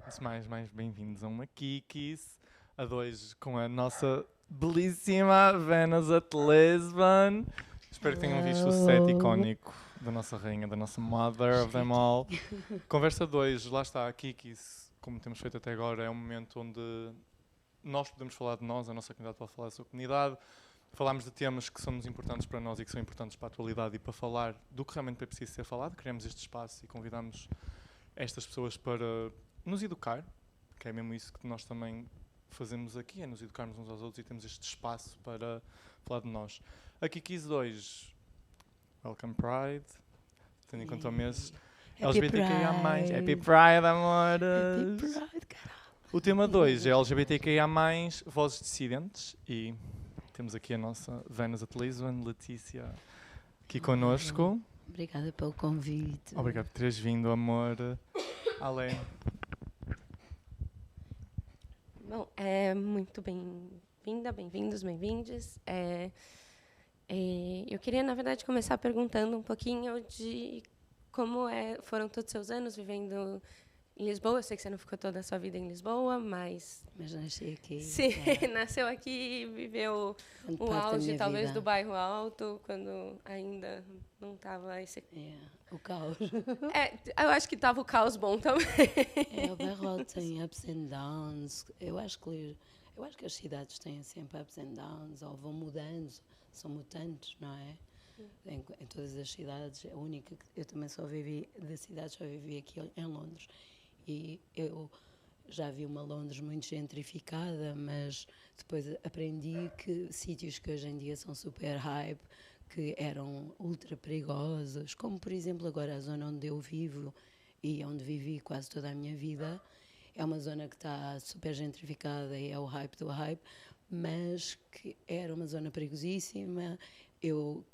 Antes de mais bem-vindos a uma Kikis, a dois com a nossa belíssima Venus at Lisbon. Espero que tenham visto o set icónico da nossa rainha, da nossa mother of them all. Conversa 2, lá está, a Kikis, como temos feito até agora, é um momento onde nós podemos falar de nós, a nossa comunidade pode falar da sua comunidade. Falámos de temas que são importantes para nós e que são importantes para a atualidade e para falar do que realmente é preciso ser falado. Criamos este espaço e convidamos estas pessoas para nos educar, que é mesmo isso que nós também fazemos aqui, é nos educarmos uns aos outros e temos este espaço para falar de nós. Aqui quis dois, Welcome Pride, tendo em conta o mês LGBTQIA+, Happy Pride, amores! Happy Pride, caralho! O tema 2 é LGBTQIA+, vozes dissidentes, e temos aqui a nossa Venus at Lisbon, Letícia, aqui connosco. Obrigada pelo convite. Obrigado por teres vindo, amor. Ale. Bom, muito bem-vinda, bem-vindos, bem-vindes. Eu queria, na verdade, começar perguntando um pouquinho de como foram todos os seus anos vivendo em Lisboa. Eu sei que você não ficou toda a sua vida em Lisboa, mas nasci aqui. Sim, nasceu aqui e viveu o auge, talvez, do bairro alto, quando ainda não estava esse... o caos. Eu acho que estava o caos bom também. O bairro alto tem ups and downs. Eu acho que as cidades têm sempre ups and downs, ou vão mudando, são mutantes, não é? Em todas as cidades, a única que eu também só vivi aqui em Londres. E eu já vi uma Londres muito gentrificada, mas depois aprendi que sítios que hoje em dia são super hype, que eram ultra perigosos, como por exemplo agora a zona onde eu vivo e onde vivi quase toda a minha vida, é uma zona que está super gentrificada e é o hype do hype, mas que era uma zona perigosíssima. Eu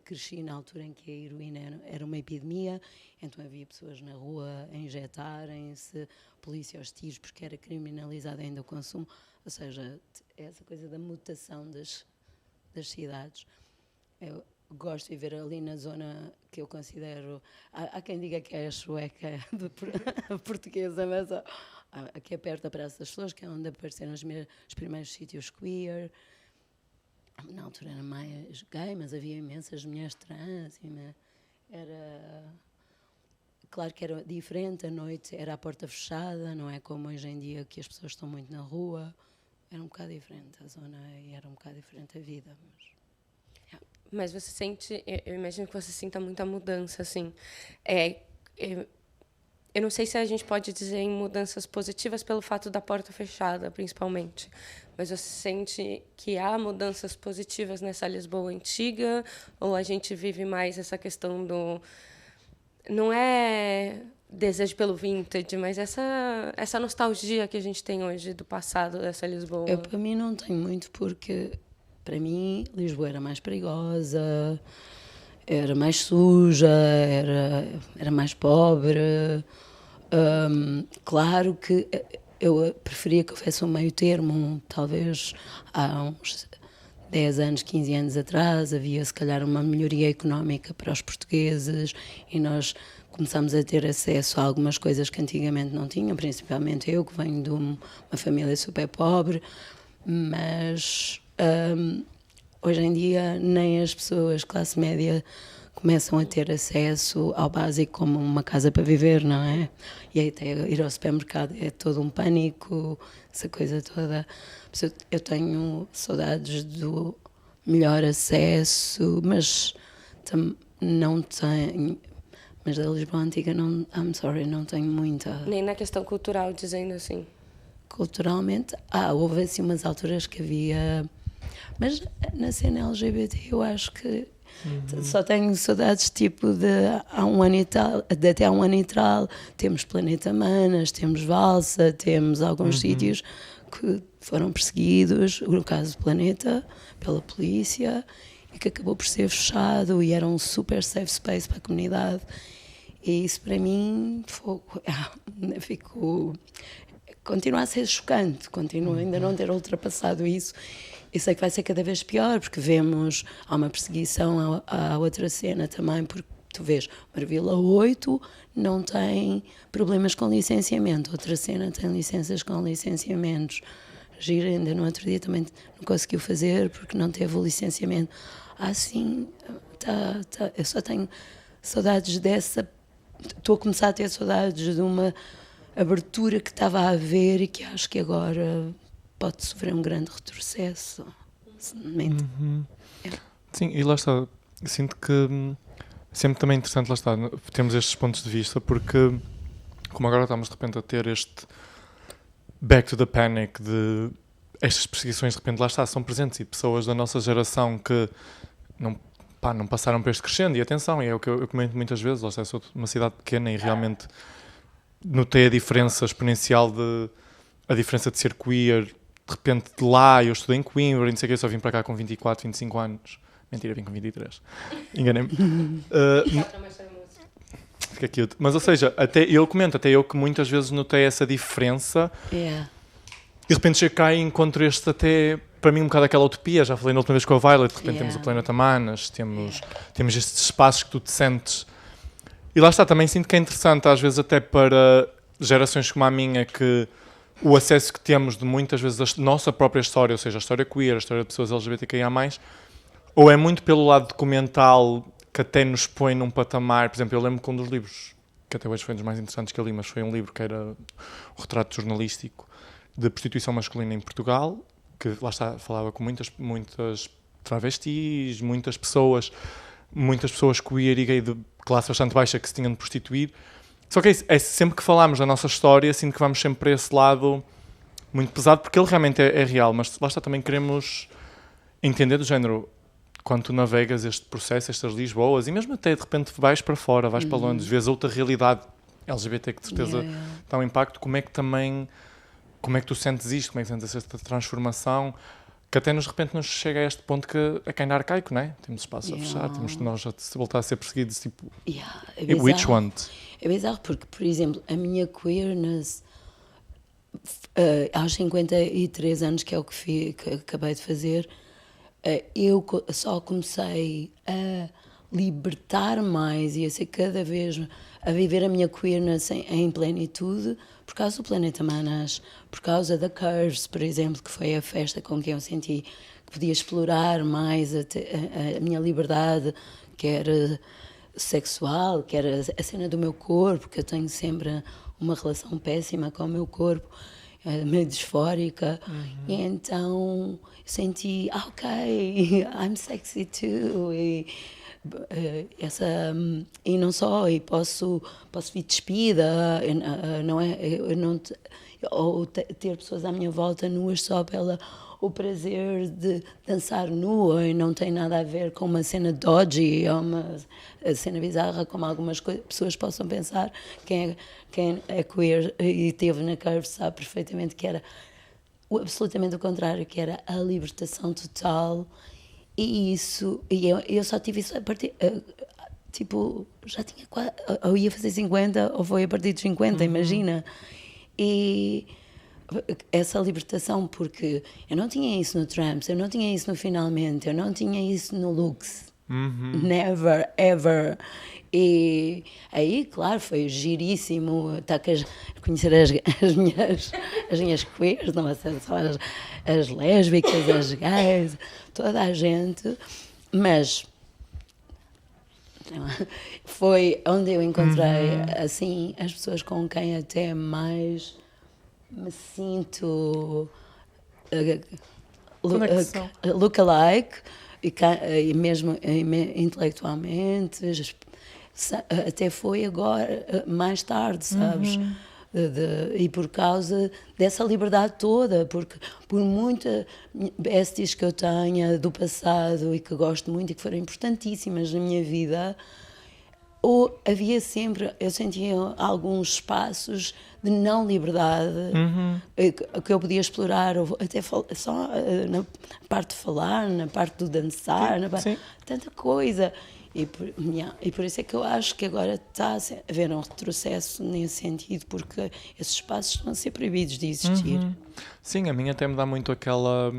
cresci na altura em que a heroína era uma epidemia, então havia pessoas na rua a injetarem-se, polícia aos tiros, porque era criminalizado ainda o consumo. Ou seja, essa coisa da mutação das cidades. Eu gosto de viver ali na zona que eu considero... Há quem diga que é a sueca portuguesa, mas aqui é perto da Praça das Flores, que é onde apareceram os primeiros sítios queer. Na altura era mais gay, mas havia imensas mulheres trans. Era... Claro que era diferente, à noite era a porta fechada, não é como hoje em dia que as pessoas estão muito na rua. Era um bocado diferente a zona e era um bocado diferente a vida. Mas você sente, eu imagino que você sinta muita mudança, assim. Eu não sei se a gente pode dizer em mudanças positivas pelo fato da porta fechada, principalmente. Mas você sente que há mudanças positivas nessa Lisboa antiga? Ou a gente vive mais essa questão do... Não é desejo pelo vintage, mas essa nostalgia que a gente tem hoje do passado dessa Lisboa? Para mim não tem muito, porque para mim Lisboa era mais perigosa, era mais suja, era mais pobre. Claro que eu preferia que houvesse um meio termo. Talvez há uns 10 anos, 15 anos atrás, havia se calhar uma melhoria económica para os portugueses e nós começámos a ter acesso a algumas coisas que antigamente não tinham, principalmente eu, que venho de uma família super pobre, mas hoje em dia nem as pessoas classe média começam a ter acesso ao básico como uma casa para viver, não é? E até ir ao supermercado é todo um pânico, essa coisa toda. Eu tenho saudades do melhor acesso, mas não tenho... Mas da Lisboa Antiga, não tenho muita... Nem na questão cultural, dizendo assim. Culturalmente, houve assim umas alturas que havia... Mas na cena LGBT eu acho que só tenho saudades tipo de há um ano e tal, de até há um ano e tal. Temos Planeta Manas, temos Valsa, temos alguns sítios que foram perseguidos, no caso do Planeta, pela polícia, e que acabou por ser fechado e era um super safe space para a comunidade. E isso para mim continua a ser chocante, continuo ainda não ter ultrapassado isso. E sei que vai ser cada vez pior, porque há uma perseguição à outra cena também, porque tu vês, Marvila 8 não tem problemas com licenciamento, outra cena tem licenças com licenciamentos. Gira, ainda no outro dia também não conseguiu fazer porque não teve o licenciamento. Assim, eu só tenho saudades dessa. Estou a começar a ter saudades de uma abertura que estava a haver e que acho que agora pode sofrer um grande retrocesso. Sim, e lá está. Sinto que sempre também é interessante, lá está, temos estes pontos de vista, porque como agora estamos de repente a ter este back to the panic de estas perseguições, de repente lá está, são presentes, e pessoas da nossa geração que não passaram por este crescendo, e atenção, é o que eu comento muitas vezes, lá está, eu sou de uma cidade pequena e realmente notei a diferença exponencial a diferença de ser queer, de repente de lá, eu estudei em Coimbra, e não sei o que, eu só vim para cá com 24, 25 anos. Mentira, vim com 23. Enganei-me. Fica cute. Mas, ou seja, até eu que muitas vezes notei essa diferença. Yeah. E de repente chego cá e encontro este até, para mim, um bocado aquela utopia. Já falei na última vez com a Violet, de repente temos o Planeta Manas, temos estes espaços que tu te sentes. E lá está, também sinto que é interessante, às vezes até para gerações como a minha, que o acesso que temos de muitas vezes a nossa própria história, ou seja, a história queer, a história de pessoas LGBTQIA+, ou é muito pelo lado documental que até nos põe num patamar. Por exemplo, eu lembro que um dos livros, que até hoje foi um dos mais interessantes que eu li, mas foi um livro que era um retrato jornalístico de prostituição masculina em Portugal, que lá está, falava com muitas travestis, muitas pessoas queer e gay de classe bastante baixa que se tinham de prostituir. Só que é sempre que falamos da nossa história, sinto que vamos sempre para esse lado muito pesado, porque ele realmente é real, mas lá está, também queremos entender do género, quando tu navegas este processo, estas Lisboas, e mesmo até de repente vais para fora, vais para Londres, vês outra realidade LGBT que de certeza dá um impacto, como é que tu sentes isto, como é que sentes esta transformação, que até de repente nos chega a este ponto que é ainda arcaico, não é? Temos espaço a fechar, temos nós a voltar a ser perseguidos, tipo, é which one? É bizarro porque, por exemplo, a minha queerness aos 53 anos, que é o que acabei de fazer, eu só comecei a libertar mais e a ser cada vez a viver a minha queerness em plenitude por causa do Planeta Manas, por causa da Curves, por exemplo, que foi a festa com que eu senti que podia explorar mais a minha liberdade, quer sexual, quer a cena do meu corpo, que eu tenho sempre uma relação péssima com o meu corpo, meio disfórica, e então senti, ok, I'm sexy too, e não só, e posso vir despida, não é, ou ter pessoas à minha volta nuas só pela o prazer de dançar nua, e não tem nada a ver com uma cena dodgy ou uma cena bizarra, como algumas pessoas possam pensar. Quem é queer e esteve na Curve sabe perfeitamente que era absolutamente o contrário, que era a libertação total. E eu só tive isso a partir, tipo, já tinha quase, ou ia fazer 50 ou foi a partir dos 50, imagina. E essa libertação, porque eu não tinha isso no Tramps, eu não tinha isso no Finalmente, eu não tinha isso no Lux, never, ever. E aí, claro, foi giríssimo conhecer as minhas queers, não sei, só as lésbicas, as gays, toda a gente, mas foi onde eu encontrei assim as pessoas com quem até mais me sinto look-alike, e mesmo intelectualmente, até foi agora, mais tarde, sabes? E por causa dessa liberdade toda, porque por muita besties que eu tenha do passado e que gosto muito e que foram importantíssimas na minha vida, ou havia sempre, eu sentia alguns espaços de não liberdade que eu podia explorar, até só na parte de falar, na parte do dançar, tanta coisa. E por isso é que eu acho que agora está a haver um retrocesso nesse sentido, porque esses espaços estão a ser proibidos de existir. Sim, a mim até me dá muito aquela...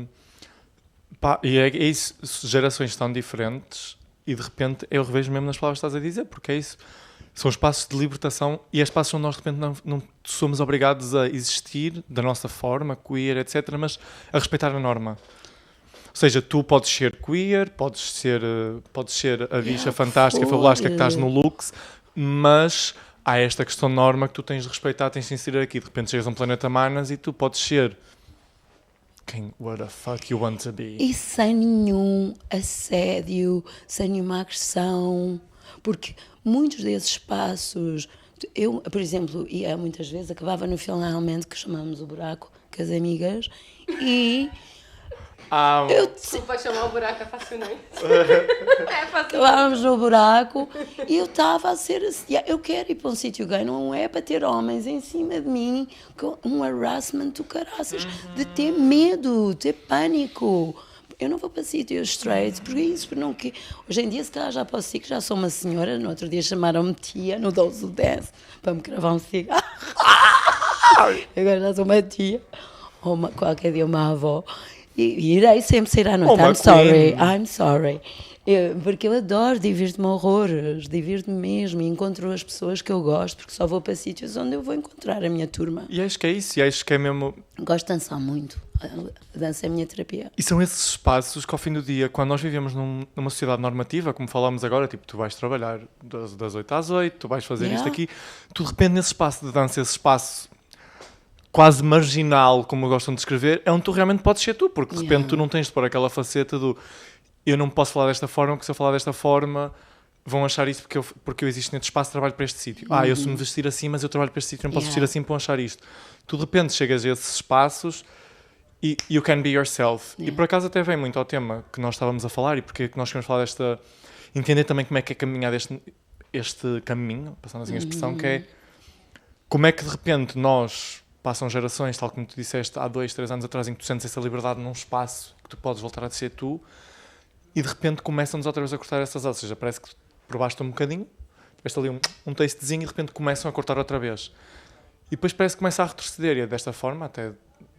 e é isso, gerações tão diferentes E de repente eu revejo mesmo nas palavras que estás a dizer, porque é isso. São espaços de libertação e é espaços onde nós de repente não somos obrigados a existir da nossa forma, queer, etc., mas a respeitar a norma. Ou seja, tu podes ser queer, podes ser a bicha fantástica, fabulástica que estás no Lux, mas há esta questão de norma que tu tens de respeitar, tens de inserir aqui. De repente chegas a um planeta Manas e tu podes ser quem, what the fuck you want to be. E sem nenhum assédio, sem nenhuma agressão, porque muitos desses espaços, eu, por exemplo, ia muitas vezes, acabava no finalmente que chamamos o buraco com as amigas e Desculpa chamar o buraco, é fascinante. acabávamos no buraco e eu estava a ser assim, eu quero ir para um sítio gay, não é para ter homens em cima de mim com um harassment do caraças, de ter medo, ter pânico. Eu não vou para sítios straight, porque é isso, porque não que hoje em dia se calhar já posso ir, que já sou uma senhora, no outro dia chamaram-me tia, no 12 do 10, para me cravar um cigarro. Agora já sou uma tia, ou qualquer dia uma avó. E irei sempre sair à noite. I'm sorry. Porque eu adoro, divirto-me horrores, divirto-me mesmo e encontro as pessoas que eu gosto, porque só vou para sítios onde eu vou encontrar a minha turma. E acho que é isso, e acho que é mesmo... Gosto de dançar muito, a dança é a minha terapia. E são esses espaços que ao fim do dia, quando nós vivemos numa sociedade normativa, como falámos agora, tipo, tu vais trabalhar das 8 às 8, tu vais fazer isto aqui, tu de repente nesse espaço de dança, esse espaço quase marginal, como gostam de escrever, é onde tu realmente podes ser tu, porque de repente tu não tens de pôr aquela faceta do eu não posso falar desta forma, porque se eu falar desta forma vão achar isso porque eu existo neste espaço, trabalho para este sítio. Eu se me vestir assim, mas eu trabalho para este sítio, não posso vestir assim para achar isto. Tu de repente chegas a esses espaços e you can be yourself. E por acaso até vem muito ao tema que nós estávamos a falar e porque é que nós queremos falar desta... Entender também como é que é caminhar este caminho, passando assim a expressão, que é como é que de repente nós... Passam gerações, tal como tu disseste, há 2, 3 anos atrás, em que tu sentes essa liberdade num espaço que tu podes voltar a ser tu e de repente começam-nos outra vez a cortar essas asas. Ou seja, parece que provaste um bocadinho, tiveste ali um tastezinho e de repente começam a cortar outra vez. E depois parece que começa a retroceder e é desta forma, até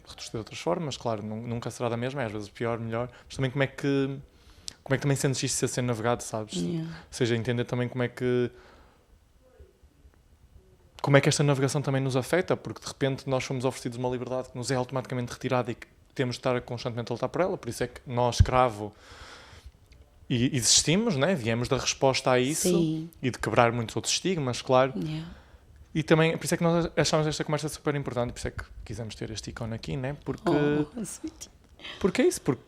retroceder de outras formas, claro, nunca será da mesma, é às vezes pior, melhor, mas também como é que também sentes isto a ser navegado, sabes? Ou seja, entender também como é que esta navegação também nos afeta, porque de repente nós somos oferecidos uma liberdade que nos é automaticamente retirada e que temos de estar constantemente a lutar por ela, por isso é que nós, escravo, e existimos, né? Viemos da resposta a isso. Sim. E de quebrar muitos outros estigmas, claro. E também, por isso é que nós achamos esta conversa super importante, por isso é que quisemos ter este ícone aqui, né? Porque é isso, porque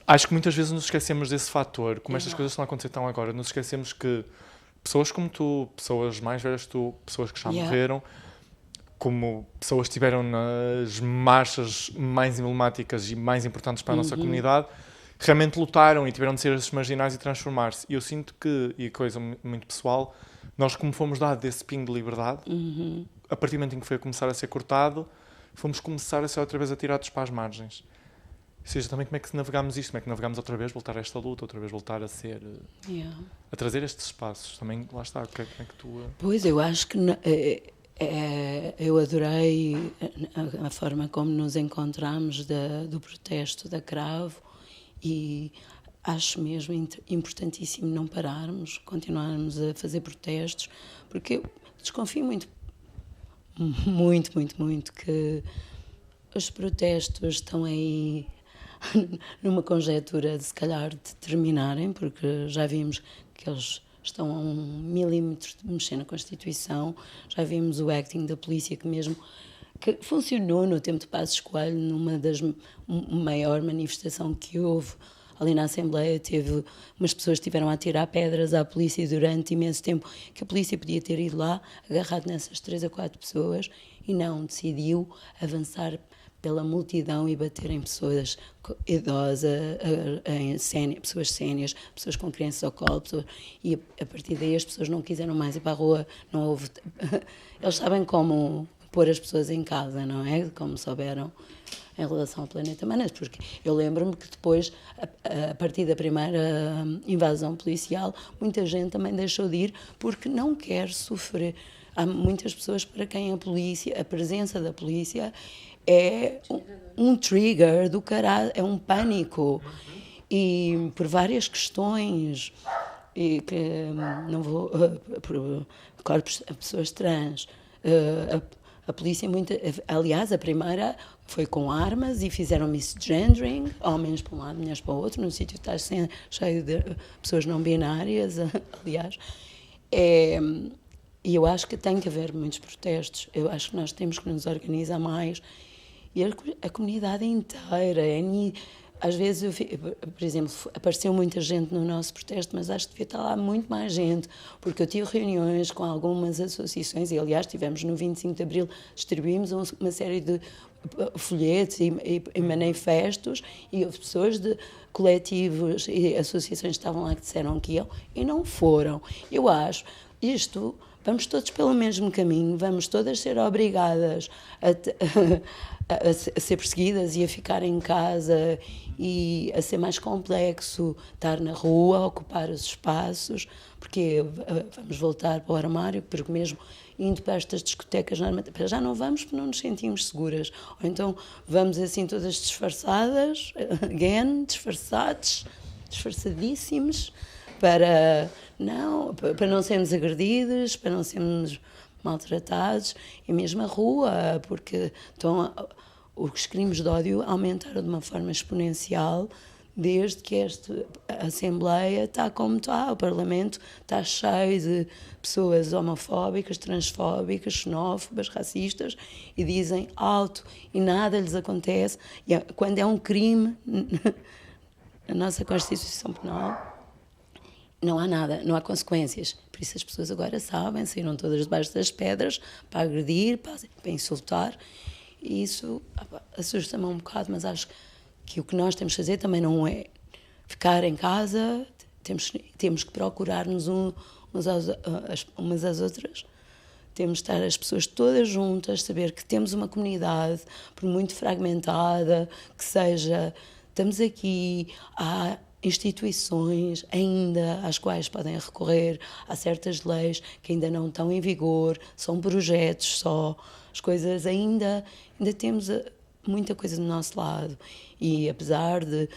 acho que muitas vezes nos esquecemos desse fator, como estas coisas estão a acontecer tão agora, nos esquecemos que pessoas como tu, pessoas mais velhas que tu, pessoas que já morreram, como pessoas que estiveram nas marchas mais emblemáticas e mais importantes para a nossa comunidade, realmente lutaram e tiveram de ser esses marginais e transformar-se. E eu sinto que, e coisa muito pessoal, nós como fomos dados esse pingo de liberdade, a partir do momento em que foi a começar a ser cortado, fomos começar a ser outra vez atirados para as margens. Ou seja, também como é que navegámos isto? Como é que navegámos outra vez, voltar a esta luta, outra vez voltar a ser... a trazer estes espaços. Também, lá está, como é que tu... Pois, eu acho que eu adorei a forma como nos encontramos do protesto da Cravo e acho mesmo importantíssimo não pararmos, continuarmos a fazer protestos, porque eu desconfio muito que os protestos estão aí numa conjectura de se calhar de terminarem, porque já vimos que eles estão a 1 milímetro de mexer na Constituição, já vimos o acting da polícia que funcionou no tempo de Passos Coelho, numa das maior manifestação que houve ali na Assembleia, umas pessoas estiveram a tirar pedras à polícia durante imenso tempo, que a polícia podia ter ido lá, agarrado nessas 3 a 4 pessoas, e não, decidiu avançar pela multidão e bater em pessoas idosas, pessoas sénias, pessoas com crianças ao colo, e a partir daí as pessoas não quiseram mais ir para a rua, não houve... Eles sabem como pôr as pessoas em casa, não é? Como souberam em relação ao Planeta Manas, porque eu lembro-me que depois, a partir da primeira invasão policial, muita gente também deixou de ir porque não quer sofrer. Há muitas pessoas para quem a presença da polícia é um trigger do caralho, é um pânico. E por várias questões, e que não vou por corpos a pessoas trans. A polícia aliás, a primeira foi com armas e fizeram misgendering, homens para um lado, mulheres para o outro, num sítio que está cheio de pessoas não binárias, aliás. E eu acho que tem que haver muitos protestos. Eu acho que nós temos que nos organizar mais. E a comunidade inteira. Às vezes, por exemplo, apareceu muita gente no nosso protesto, mas acho que devia estar lá muito mais gente, porque eu tive reuniões com algumas associações, e aliás tivemos no 25 de Abril, distribuímos uma série de folhetos e manifestos, e houve pessoas de coletivos e associações que estavam lá que disseram que iam, e não foram. Eu acho, vamos todos pelo mesmo caminho, vamos todas ser obrigadas a ser perseguidas e a ficar em casa e a ser mais complexo estar na rua, ocupar os espaços, porque vamos voltar para o armário, porque mesmo indo para estas discotecas, já não vamos porque não nos sentimos seguras, ou então vamos assim todas disfarçadas, disfarçadíssimos, para não sermos agredidos, para não sermos maltratados, e mesmo a rua, porque os crimes de ódio aumentaram de uma forma exponencial desde que a Assembleia está como está, o Parlamento está cheio de pessoas homofóbicas, transfóbicas, xenófobas, racistas, e dizem alto e nada lhes acontece. E quando é um crime, na nossa Constituição Penal, não há nada, não há consequências. Por isso as pessoas agora sabem, saíram todas debaixo das pedras para agredir, para insultar, e isso assusta-me um bocado, mas acho que o que nós temos que fazer também não é ficar em casa, temos que procurar-nos umas às outras, temos que estar as pessoas todas juntas, saber que temos uma comunidade, por muito fragmentada que seja, estamos aqui, há instituições ainda às quais podem recorrer, há certas leis que ainda não estão em vigor, são projetos só, as coisas ainda temos muita coisa do nosso lado, e apesar de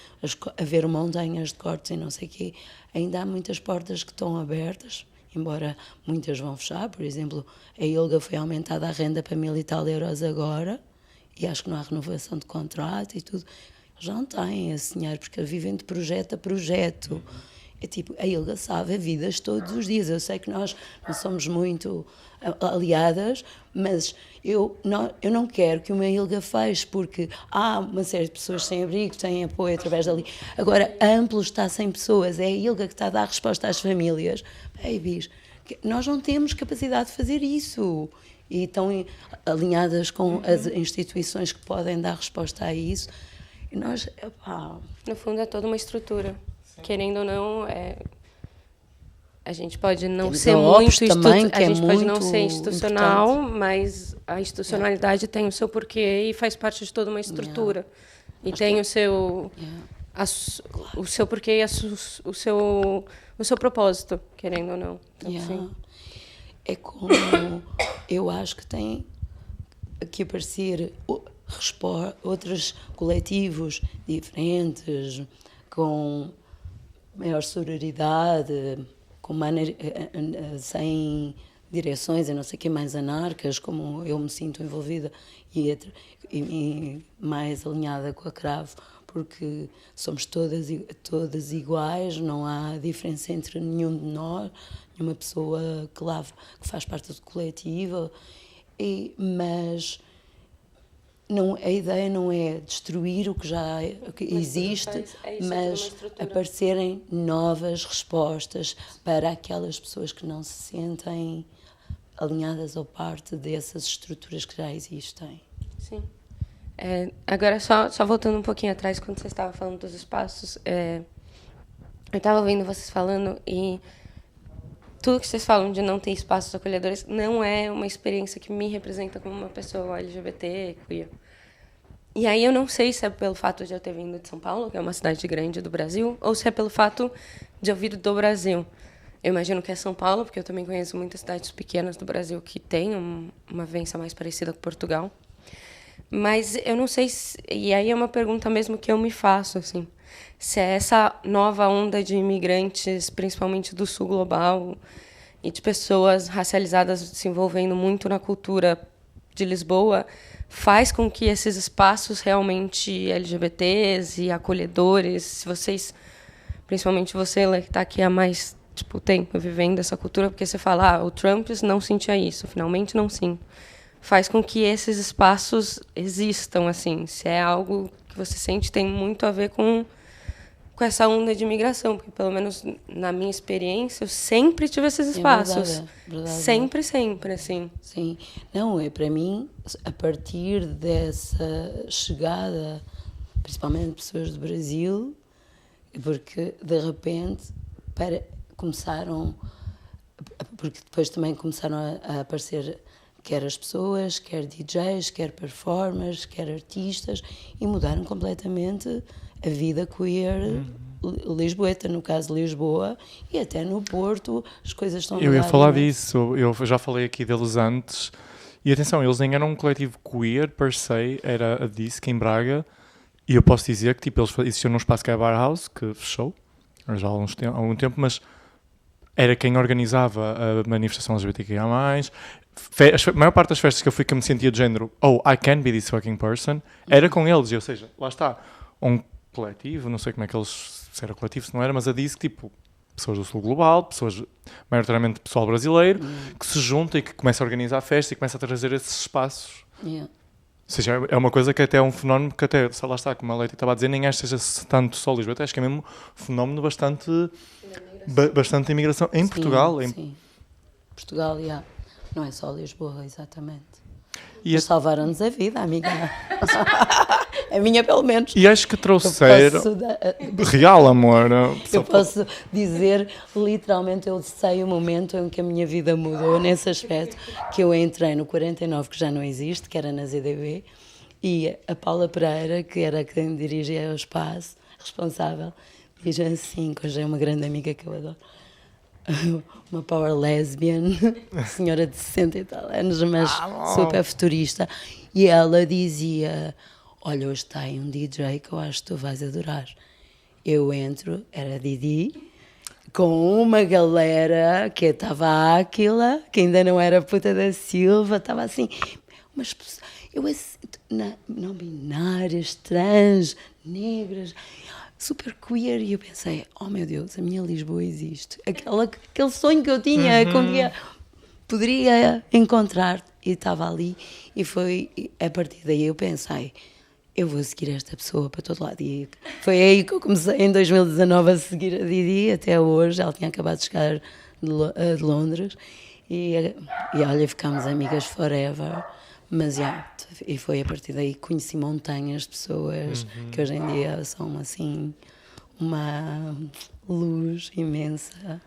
haver montanhas de cortes e não sei o quê, ainda há muitas portas que estão abertas, embora muitas vão fechar. Por exemplo, a ILGA foi aumentada a renda para 1.000 e tal euros agora, e acho que não há renovação de contrato e tudo. Já não têm esse dinheiro, porque vivem de projeto a projeto. É tipo, a ILGA salva vidas todos os dias. Eu sei que nós não somos muito aliadas, mas eu não quero que uma ILGA feche, porque há uma série de pessoas sem abrigo, têm apoio através dali. Agora, Amplo está sem pessoas, é a ILGA que está a dar resposta às famílias. Babies, nós não temos capacidade de fazer isso. E estão alinhadas com as instituições que podem dar resposta a isso. E nós, no fundo, é toda uma estrutura. Sim. Querendo ou não, a gente pode não ser muito institucional, mas a institucionalidade tem o seu porquê e faz parte de toda uma estrutura. E tem o seu porquê e o seu propósito, querendo ou não. Então, sim. É como eu acho que tem que aparecer outros coletivos diferentes, com maior sororidade, sem direções e não sei o que, mais anarcas, como eu me sinto envolvida, e mais alinhada com a Cravo, porque somos todas iguais, não há diferença entre nenhum de nós, nenhuma pessoa que faz parte do coletivo, mas a ideia não é destruir o que já existe, mas aparecerem novas respostas para aquelas pessoas que não se sentem alinhadas ou parte dessas estruturas que já existem. Sim. Agora, só voltando um pouquinho atrás, quando você estava falando dos espaços, eu estava ouvindo vocês falando, e tudo que vocês falam de não ter espaços acolhedores não é uma experiência que me representa como uma pessoa LGBT, queer. E aí eu não sei se é pelo fato de eu ter vindo de São Paulo, que é uma cidade grande do Brasil, ou se é pelo fato de eu vir do Brasil. Eu imagino que é São Paulo, porque eu também conheço muitas cidades pequenas do Brasil que têm uma vivência mais parecida com Portugal. Mas eu não sei se... E aí é uma pergunta mesmo que eu me faço, assim. Se é essa nova onda de imigrantes, principalmente do sul global, e de pessoas racializadas se envolvendo muito na cultura de Lisboa, faz com que esses espaços realmente LGBTs e acolhedores, se vocês, principalmente você, Lê, que está aqui há mais tempo vivendo essa cultura, porque você fala, o Trump não sentia isso, finalmente não sinto. Faz com que esses espaços existam, assim. Se é algo que você sente, tem muito a ver com essa onda de imigração, porque, pelo menos na minha experiência, eu sempre tive esses espaços. Verdade. Sempre, assim. Sim. Não, para mim, a partir dessa chegada, principalmente de pessoas do Brasil, porque, de repente, começaram... Porque depois também começaram a aparecer... quer as pessoas, quer DJs, quer performers, quer artistas, e mudaram completamente a vida queer lisboeta, no caso Lisboa, e até no Porto as coisas estão a mudar. Eu ia falar disso, eu já falei aqui deles antes, e atenção, eles nem eram um coletivo queer per se, era a DISC em Braga, e eu posso dizer que tipo, eles existiam num espaço que é a Bar House, que fechou, já há algum tempo, mas era quem organizava a manifestação LGBTQIA+, a maior parte das festas que eu fui que eu me sentia de género, I can be this fucking person, era com eles, ou seja, lá está, um coletivo, não sei como é que eles, se era coletivo, se não era, mas a disse que tipo, pessoas do sul global, pessoas, maioritariamente pessoal brasileiro, que se junta e que começa a organizar festas e começa a trazer esses espaços. Yeah. Ou seja, é uma coisa que até é um fenómeno que até, lá está, como a Leite estava a dizer, nem acho que seja tanto só Lisboa, acho que é mesmo um fenómeno bastante imigração em Portugal. Sim. Portugal, yeah. Não é só Lisboa, exatamente. E salvaram-nos a vida, amiga. A minha, pelo menos. E acho que trouxeram... Real, amor. Eu posso dizer, literalmente, eu sei o momento em que a minha vida mudou nesse aspecto, que eu entrei no 49, que já não existe, que era na ZDB, e a Paula Pereira, que era quem dirigia o espaço, responsável, diz assim, que hoje é uma grande amiga que eu adoro, uma power lesbian, senhora de 60 e tal anos, mas super futurista, e ela dizia, olha, hoje está aí um DJ que eu acho que tu vais adorar. Eu entro, era Didi, com uma galera que estava a Áquila, que ainda não era puta da Silva, estava assim, umas pessoas, não binárias, trans, negras, super queer, e eu pensei, oh meu Deus, a minha Lisboa existe. Aquele sonho que eu tinha, que um dia poderia encontrar, e estava ali, e foi a partir daí eu pensei, eu vou seguir esta pessoa para todo lado. E foi aí que eu comecei em 2019 a seguir a Didi, até hoje, ela tinha acabado de chegar de Londres, e olha, ficámos amigas forever. Mas e foi a partir daí que conheci montanhas de pessoas que hoje em dia são assim uma luz imensa.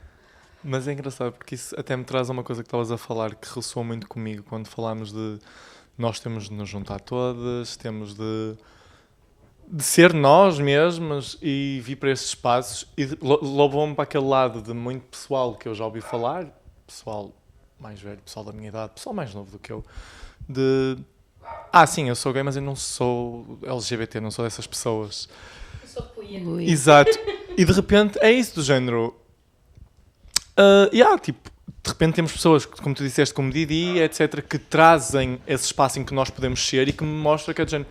Mas é engraçado porque isso até me traz uma coisa que estavas a falar que ressoa muito comigo quando falámos de nós temos de nos juntar todas, temos de ser nós mesmos e vir para esses espaços, e levou-me para aquele lado de muito pessoal que eu já ouvi falar, pessoal mais velho, pessoal da minha idade, pessoal mais novo do que eu, sim, eu sou gay, mas eu não sou LGBT, não sou dessas pessoas. Eu sou queer. Exato. E de repente é isso do género. Tipo, de repente temos pessoas, como tu disseste, como Didi, etc., que trazem esse espaço em que nós podemos ser e que me mostra que é do género.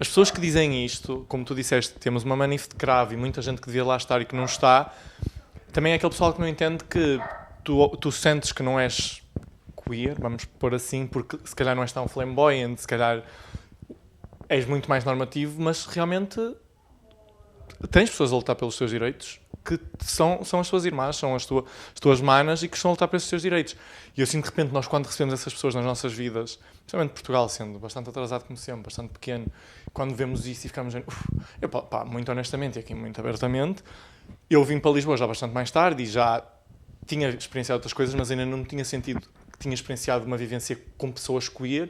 As pessoas que dizem isto, como tu disseste, temos uma manif de cravo e muita gente que devia lá estar e que não está, também é aquele pessoal que não entende que tu sentes que não és queer, vamos pôr assim, porque se calhar não és tão flamboyant, se calhar és muito mais normativo, mas realmente tens pessoas a lutar pelos teus direitos que são as tuas irmãs, são as tuas manas e que estão a lutar pelos teus direitos. E eu sinto de repente nós quando recebemos essas pessoas nas nossas vidas, principalmente Portugal sendo bastante atrasado como sempre, bastante pequeno, quando vemos isso e ficamos muito honestamente e aqui muito abertamente, eu vim para Lisboa já bastante mais tarde e já tinha experienciado outras coisas, mas ainda não me tinha sentido que tinha experienciado uma vivência com pessoas queer,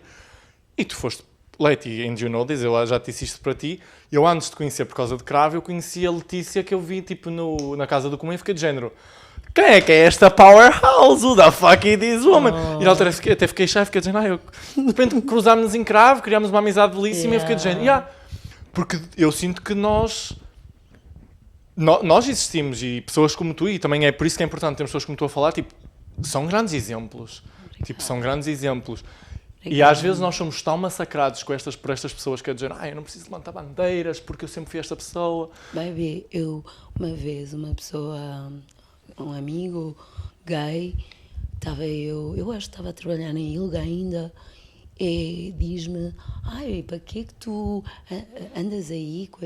e tu foste Leti, and you know this, eu já te disse isto para ti. Eu antes de conhecer por causa de Cravo, eu conheci a Letícia que eu vi tipo na Casa do Comum e fiquei de género, quem é que é esta powerhouse? Who the fuck is this woman? E na altura até fiquei cheio, fiquei dizendo, de repente cruzámos-nos em cravo, criámos uma amizade belíssima e eu fiquei dizendo, porque eu sinto que nós existimos e pessoas como tu, e também é por isso que é importante termos pessoas como tu a falar, tipo, são grandes exemplos. Obrigada. Tipo, são grandes exemplos. E Obrigada. às vezes nós somos tão massacrados por estas pessoas que é dizer, eu não preciso levantar bandeiras porque eu sempre fui esta pessoa. Baby, uma vez, uma pessoa, um amigo gay, eu acho que estava a trabalhar na ILGA ainda, e diz-me, para que tu andas aí com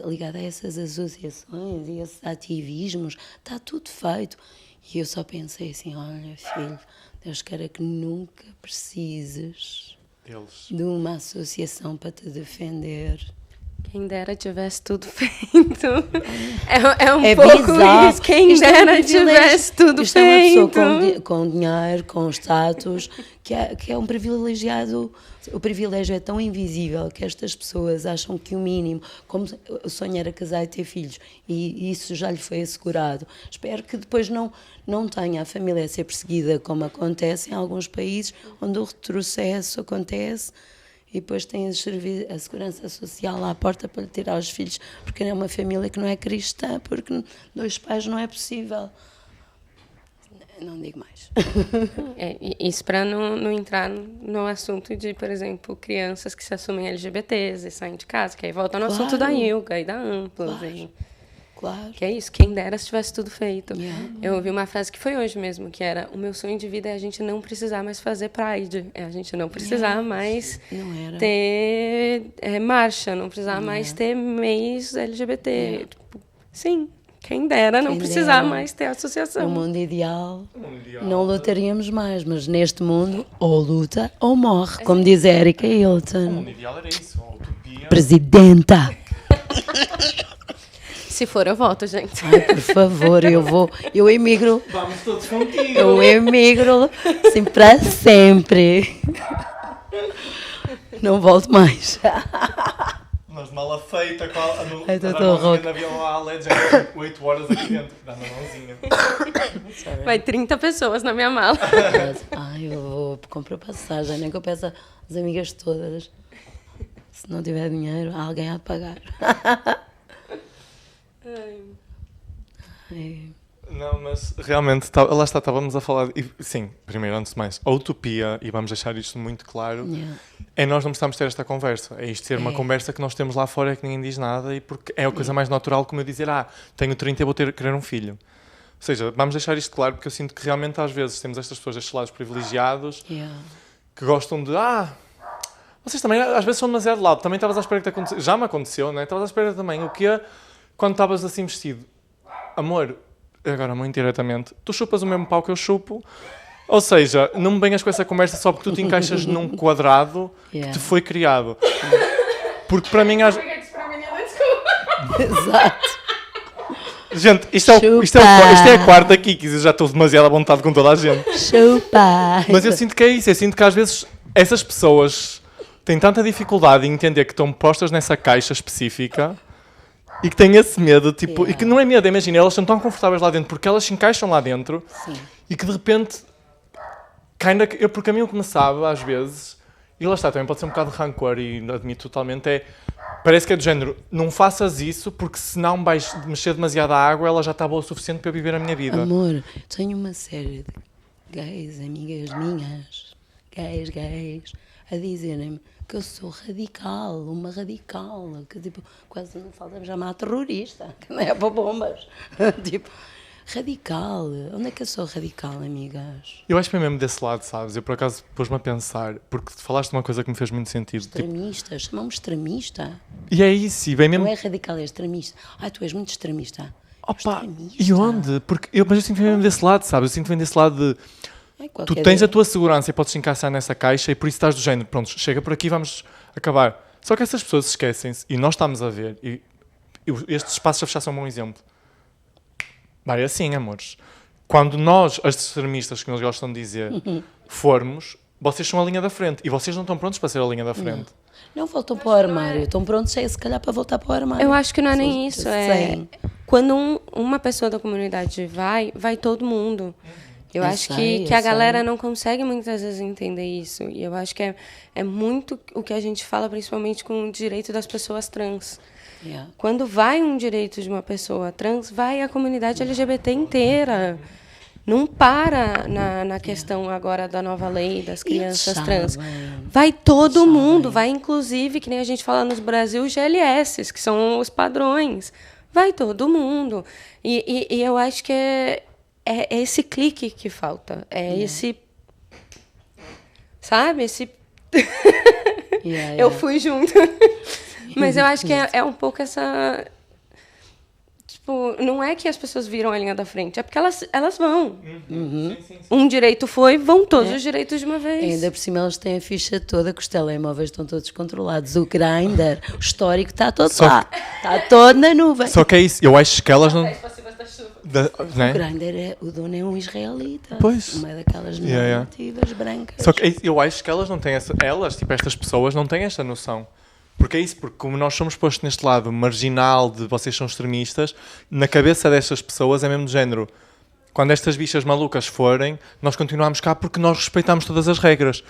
ligada a essas associações e esses ativismos? Está tudo feito. E eu só pensei assim, olha filho, Deus queira que nunca precises de uma associação para te defender. Quem dera tivesse tudo feito. É pouco bizarro. isso. Quem dera tivesse tudo Isto é feito. uma pessoa com dinheiro, com status, que é um privilegiado. O privilégio é tão invisível que estas pessoas acham que o mínimo, como o sonho era casar e ter filhos, e isso já lhe foi assegurado. Espero que depois não tenha a família a ser perseguida, como acontece em alguns países, onde o retrocesso acontece. E depois tem a segurança social à porta para lhe tirar os filhos, porque é uma família que não é cristã, porque 2 pais não é possível. Não digo mais. Isso para não entrar no assunto de, por exemplo, crianças que se assumem LGBTs e saem de casa, que aí volta no assunto da ILGA e da Amplos. Claro. Que é isso, quem dera se tivesse tudo feito. Yeah. Eu ouvi uma frase que foi hoje mesmo, que era: o meu sonho de vida é a gente não precisar mais fazer Pride, é a gente não precisar mais ter marcha, não precisar mais ter mês LGBT. Tipo, sim, quem dera não precisar mais ter associação. No mundo ideal, não lutaríamos mais, mas neste mundo, ou luta ou morre, como diz a Erika Hilton. O mundo ideal era isso, a utopia. Presidenta! Se for, eu voto, gente. Ai, por favor, eu emigro. Vamos todos contigo. Eu emigro, assim, para sempre. Não volto mais. Nós de mala feita, Ai, tô tão rouca. avião à Legend, 8 horas aqui dentro, dá na mãozinha. Vai 30 pessoas na minha mala. Ai, eu vou comprar passagem, nem que eu peça às amigas todas. Se não tiver dinheiro, alguém há de pagar. Ai. Não, mas realmente, lá está, estávamos a falar, sim, primeiro, antes de mais, a utopia, e vamos deixar isto muito claro, é nós não precisamos ter esta conversa, é isto ser uma conversa que nós temos lá fora e que ninguém diz nada, e porque é a coisa mais natural como eu dizer, tenho 30 e vou querer um filho. Ou seja, vamos deixar isto claro, porque eu sinto que realmente às vezes temos estas pessoas, estes lados privilegiados, que gostam de, vocês também às vezes são demasiado lado, também estavas à espera que te acontecesse, já me aconteceu, não é? Estavas à espera também, o que é, quando estavas assim vestido, amor, agora muito diretamente, tu chupas o mesmo pau que eu chupo, ou seja, não me venhas com essa conversa só porque tu te encaixas num quadrado que te foi criado. Porque para mim... Exato. Gente, isto é a quarta aqui, que eu já estou demasiado à vontade com toda a gente. Chupa. Mas eu sinto que é isso, eu sinto que às vezes essas pessoas têm tanta dificuldade em entender que estão postas nessa caixa específica e que têm esse medo, tipo, e que não é medo, imagina, elas estão tão confortáveis lá dentro porque elas se encaixam lá dentro. Sim. E que de repente, porque a mim o que me sabe às vezes, e lá está, também pode ser um bocado de rancor e admito totalmente, parece que é do género, não faças isso porque senão vais mexer demasiado a água, ela já está boa o suficiente para eu viver a minha vida. Amor, tenho uma série de gays, amigas minhas, gays, a dizerem-me que eu sou radical, uma radical, que tipo, quase não falta me chamar terrorista, que não é para bombas. Tipo, radical, onde é que eu sou radical, amigas? Eu acho que é mesmo desse lado, sabes? Eu por acaso pus-me a pensar, porque falaste de uma coisa que me fez muito sentido. Extremista, chamamos extremista. E é isso, e bem mesmo... Não é radical, é extremista. Tu és muito extremista. Opa, e onde? Mas eu sinto mesmo desse lado, sabes? Eu sinto bem desse lado de... Tu tens a tua segurança e podes te encaixar nessa caixa e por isso estás do género, pronto, chega por aqui, vamos acabar. Só que essas pessoas esquecem-se, e nós estamos a ver, e estes espaços a fechar são um bom exemplo. Vai assim, amores. Quando nós, as extremistas que eles gostam de dizer, formos, vocês são a linha da frente e vocês não estão prontos para ser a linha da frente. Não voltam para o armário, estão prontos se calhar para voltar para o armário. Eu acho que não é nem isso. Sim. Quando uma pessoa da comunidade vai todo mundo. Eu acho que a galera não consegue muitas vezes entender isso. E eu acho que é muito o que a gente fala, principalmente com o direito das pessoas trans. Yeah. Quando vai um direito de uma pessoa trans, vai a comunidade LGBT inteira. Não para na questão agora da nova lei das crianças trans. Vai todo mundo, vai inclusive, que nem a gente fala no Brasil, os GLS, que são os padrões. Vai todo mundo. E eu acho que é esse clique que falta. Esse... Sabe? Esse... Eu fui junto. Mas eu acho que é um pouco essa... Tipo, não é que as pessoas viram a linha da frente, é porque elas vão. Sim. Um direito foi, vão todos os direitos de uma vez. Ainda por cima eles têm a ficha toda, que os telemóveis estão todos controlados. O Grindr, o histórico está todo lá. Está todo na nuvem. Só que é isso, eu acho que elas não... O Grindr, o dono é um israelita. Pois. Uma daquelas nativas brancas. Só que eu acho que elas não têm essa... Elas, tipo, estas pessoas não têm esta noção. Porque é isso, porque como nós somos postos neste lado marginal de vocês são extremistas, na cabeça destas pessoas é mesmo do género. Quando estas bichas malucas forem, nós continuamos cá porque nós respeitamos todas as regras.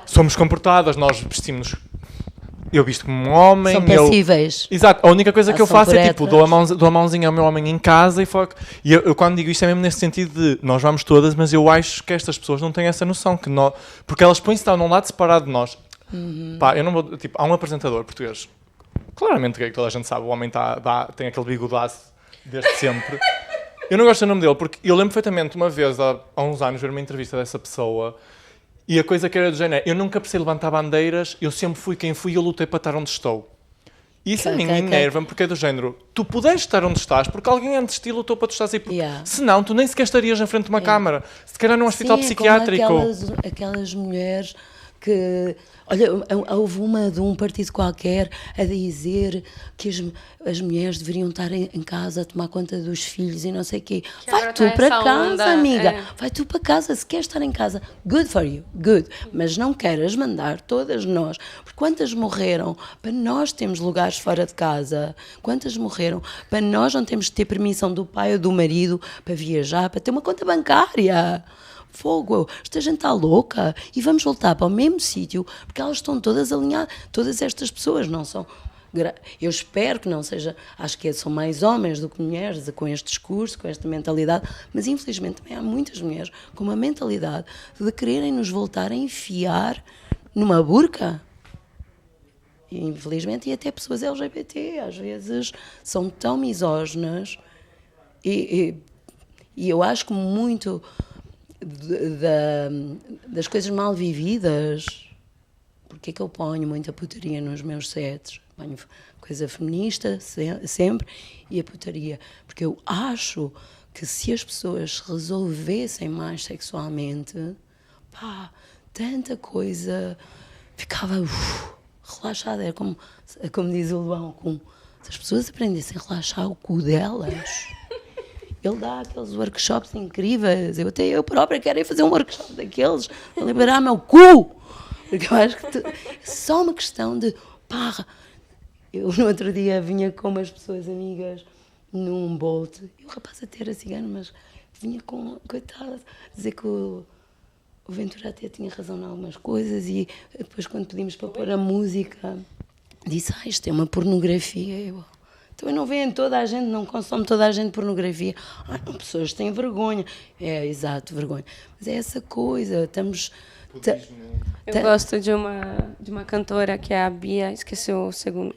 Somos comportadas, nós vestimos... Eu visto como um homem. São passíveis. Exato, a única coisa que eu faço é tipo, dou a mãozinha ao meu homem em casa e foco. E eu quando digo isto é mesmo nesse sentido de nós vamos todas, mas eu acho que estas pessoas não têm essa noção, que nós, porque elas põem-se num lado separado de nós. Pá, eu não vou, tipo, há um apresentador português, claramente gay, que toda a gente sabe, o homem tem aquele bigodaço desde sempre. Eu não gosto do nome dele, porque eu lembro perfeitamente uma vez, há uns anos, ver uma entrevista dessa pessoa, e a coisa que era do género, eu nunca precisei levantar bandeiras, eu sempre fui quem fui e eu lutei para estar onde estou. E isso a mim me enerva-me, porque é do género, tu pudeste estar onde estás, porque alguém antes de ti lutou para tu estás aí, porque senão tu nem sequer estarias na frente de uma câmara, se calhar num hospital psiquiátrico. Aquelas mulheres que... Olha, houve uma de um partido qualquer a dizer que as mulheres deveriam estar em casa a tomar conta dos filhos e não sei o quê. Vai tu para casa, amiga. Vai tu para casa. Se queres estar em casa, good for you, good. Mas não queiras mandar todas nós. Porque quantas morreram para nós termos lugares fora de casa? Quantas morreram para nós não termos de ter permissão do pai ou do marido para viajar, para ter uma conta bancária? Fogo, esta gente está louca e vamos voltar para o mesmo sítio porque elas estão todas alinhadas, todas estas pessoas não são, eu espero que não seja, acho que são mais homens do que mulheres com este discurso, com esta mentalidade, mas infelizmente também há muitas mulheres com uma mentalidade de quererem nos voltar a enfiar numa burca. E, infelizmente, e até pessoas LGBT às vezes são tão misóginas e eu acho que muito das coisas mal vividas. Porque é que eu ponho muita putaria nos meus sets? Ponho coisa feminista sempre e a putaria. Porque eu acho que se as pessoas se resolvessem mais sexualmente, pá, tanta coisa ficava relaxada. É como diz o Luão, se as pessoas aprendessem a relaxar o cu delas... Ele dá aqueles workshops incríveis. Eu própria quero ir fazer um workshop daqueles, liberar meu cu. Porque eu acho que é só uma questão de pá. Eu no outro dia vinha com umas pessoas amigas num Bolt. E o rapaz até era cigano, mas vinha com, coitado, dizer que o Ventura até tinha razão em algumas coisas. E depois, quando pedimos para pôr a música, disse: isto é uma pornografia. Então não veem toda a gente, não consome toda a gente pornografia. Não, pessoas têm vergonha. É, exato, vergonha. Mas é essa coisa, estamos... Eu gosto de uma cantora que é a Bia, esqueci o segundo,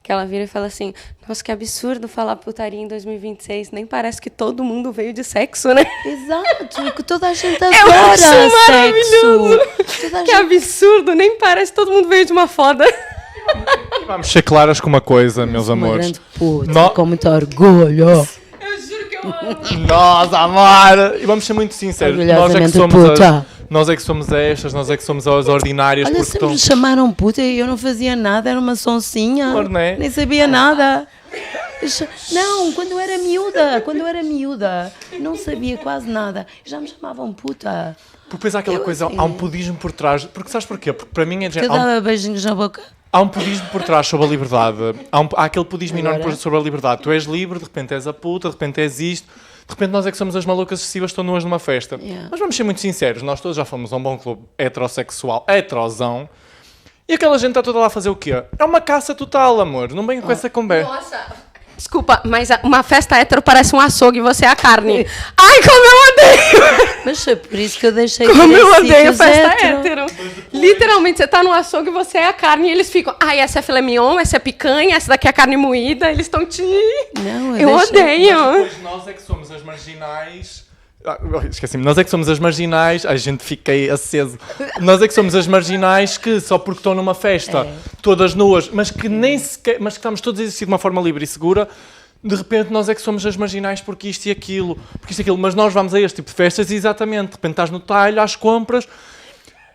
que ela vira e fala assim: nossa, que absurdo falar putaria em 2026, nem parece que todo mundo veio de sexo, né? Exato, que toda a gente adora sexo. Que absurdo, nem parece que todo mundo veio de uma foda. Vamos ser claras com uma coisa, meus amores. Grande puta, com muito orgulho. Eu juro que eu amo. Nós, amar. E vamos ser muito sinceros. Nós é que somos estas, nós é que somos as ordinárias. Olha, sempre me chamaram puta e eu não fazia nada, era uma sonsinha. Claro, não é? Nem sabia nada. Não, quando eu era miúda. quando eu era miúda, não sabia quase nada. Já me chamavam puta. Porque depois há aquela coisa, há um pudismo por trás. Porque sabes porquê? Porque para mim é de Que eu dava beijinhos na boca. há um pudismo por trás sobre a liberdade. Há aquele pudismo enorme Agora? sobre a liberdade. Tu és livre, de repente és a puta, de repente és isto. De repente nós é que somos as malucas excessivas que estão nuas numa festa. Yeah. Mas vamos ser muito sinceros, nós todos já fomos a um bom clube heterossexual, heterosão, e aquela gente está toda lá a fazer o quê? É uma caça total, amor. Não venha com essa conversa. Nossa, desculpa, mas uma festa hétero parece um açougue e você é a carne. Ai, como eu odeio! Mas foi por isso que eu deixei Como de ir eu a odeio sítios festa hétero. Literalmente, você tá no açougue e você é a carne e eles ficam, ai, essa é filé mignon, essa é picanha, essa daqui é carne moída, eles estão te... Não, Eu odeio. Depois nós é que somos as marginais. Esqueci-me, nós é que somos as marginais. Ai, gente, fiquei aceso. Nós é que somos as marginais que só porque estão numa festa, todas nuas, mas que nem sequer, mas que estamos todos a existir de uma forma livre e segura. De repente nós é que somos as marginais porque isto e aquilo, mas nós vamos a este tipo de festas e exatamente, de repente estás no talho, às compras,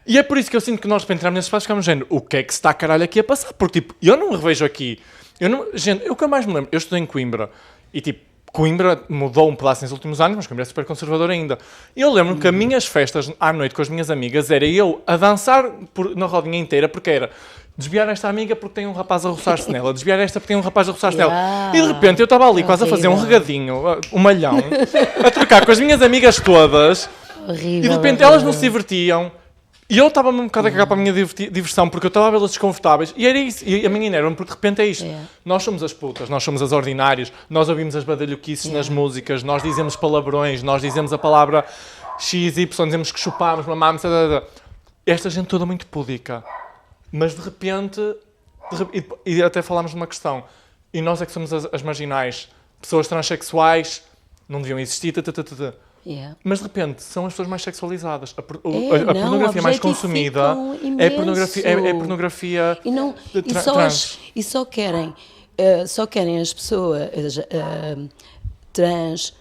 e é por isso que eu sinto que nós de repente entramos nesse espaço e ficamos dizendo, o que é que se está caralho aqui a passar? Porque tipo, eu não me revejo aqui, o que eu mais me lembro, eu estudei em Coimbra, e tipo, Coimbra mudou um pedaço nos últimos anos, mas Coimbra é super conservador ainda. E eu lembro que as minhas festas à noite com as minhas amigas era eu a dançar na rodinha inteira, porque era desviar esta amiga porque tem um rapaz a roçar-se nela, desviar esta porque tem um rapaz a roçar-se nela. E de repente eu estava ali quase a fazer um regadinho, um malhão, a trocar com as minhas amigas todas, Horrível, e de repente elas não se divertiam. E eu estava um bocado a cagar para a minha diversão, porque eu estava a vê-las desconfortáveis, e era isso, e a minha enerva, porque de repente é isto. Nós somos as putas, nós somos as ordinárias, nós ouvimos as badalhoquices nas músicas, nós dizemos palavrões, nós dizemos a palavra X, Y, dizemos que chupámos, mamámos, esta gente toda muito púdica. Mas de repente, e até falámos de uma questão, e nós é que somos as marginais, pessoas transexuais, não deviam existir, Mas de repente são as pessoas mais sexualizadas. A pornografia mais consumida é pornografia trans. E só querem as pessoas trans,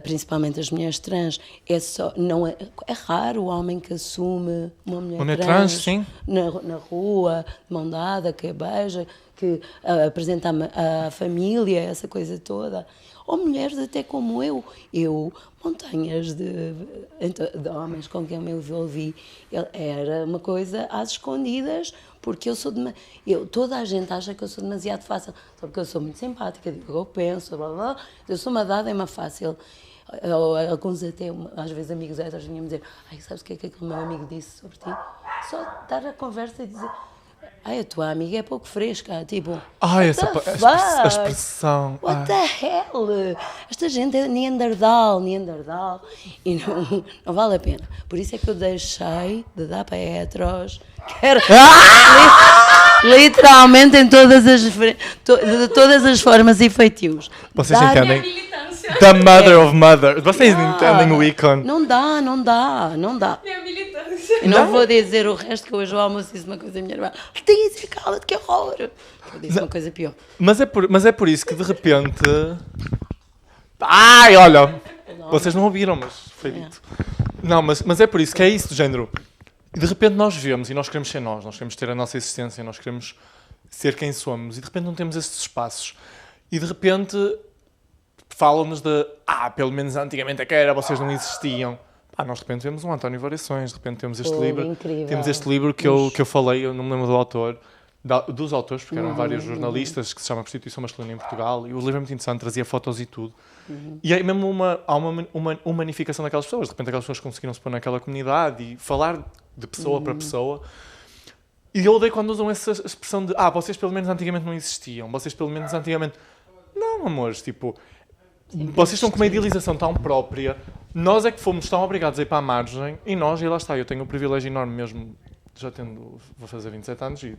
principalmente as mulheres trans, é raro o homem que assume uma mulher trans sim. na rua, de mão dada, que a beija, que apresenta a família, essa coisa toda. Ou mulheres até como eu, montanhas de homens com quem eu me envolvi, era uma coisa às escondidas, porque toda a gente acha que eu sou demasiado fácil, só porque eu sou muito simpática, digo o que eu penso, blá, blá, eu sou uma dada, é uma fácil. Alguns até, às vezes amigos héteros vinham-me dizer, ai, sabes o que é que aquele meu amigo disse sobre ti? Só dar a conversa e dizer, ai, a tua amiga é pouco fresca, tipo... Ai, a expressão... What the hell? Esta gente é Neandertal, e não vale a pena. Por isso é que eu deixei de dar para heteros, literalmente em de todas as formas e feitios. Vocês entendem? The mother of mother. Vocês entendem o ícone? Não dá. Minha militância. E não vou dizer o resto, que hoje o almoço disse uma coisa, minha irmã. Diz, cala-te, que horror. Eu disse uma coisa pior. Mas é por isso que de repente... Ai, olha! Vocês não ouviram, mas foi dito. Não, mas é por isso que é isso do género. De repente nós vemos e nós queremos ser nós queremos ter a nossa existência, nós queremos ser quem somos. E de repente não temos esses espaços. E de repente falam-nos de... pelo menos antigamente é que era, vocês não existiam. Nós de repente vemos um António Variações, de repente temos este livro. Incrível. Temos este livro que eu falei, eu não me lembro do autor, dos autores, porque eram vários jornalistas, que se chama Prostituição Masculina em Portugal, e o livro é muito interessante, trazia fotos e tudo. E é mesmo há uma humanificação daquelas pessoas, de repente aquelas pessoas conseguiram se pôr naquela comunidade e falar de pessoa para pessoa. E eu odeio quando usam essa expressão de vocês pelo menos antigamente não existiam, vocês pelo menos antigamente... Não, amores, tipo... Vocês estão com uma idealização tão própria, nós é que fomos tão obrigados a ir para a margem, e lá está, eu tenho um privilégio enorme mesmo, vou fazer 27 anos e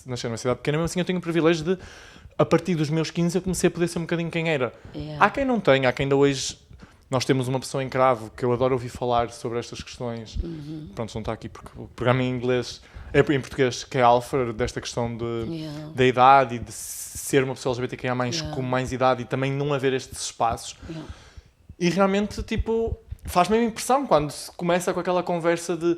nascer numa cidade pequena, mesmo assim eu tenho o privilégio de, a partir dos meus 15, eu comecei a poder ser um bocadinho quem era. Há quem não tenha, há quem ainda hoje, nós temos uma pessoa em Cravo, que eu adoro ouvir falar sobre estas questões, pronto, não está aqui porque o programa em inglês, em português, que é Alpha, desta questão da idade e de ser uma pessoa LGBTQIA+, com mais idade e também não haver estes espaços. E realmente, tipo, faz mesmo impressão quando se começa com aquela conversa de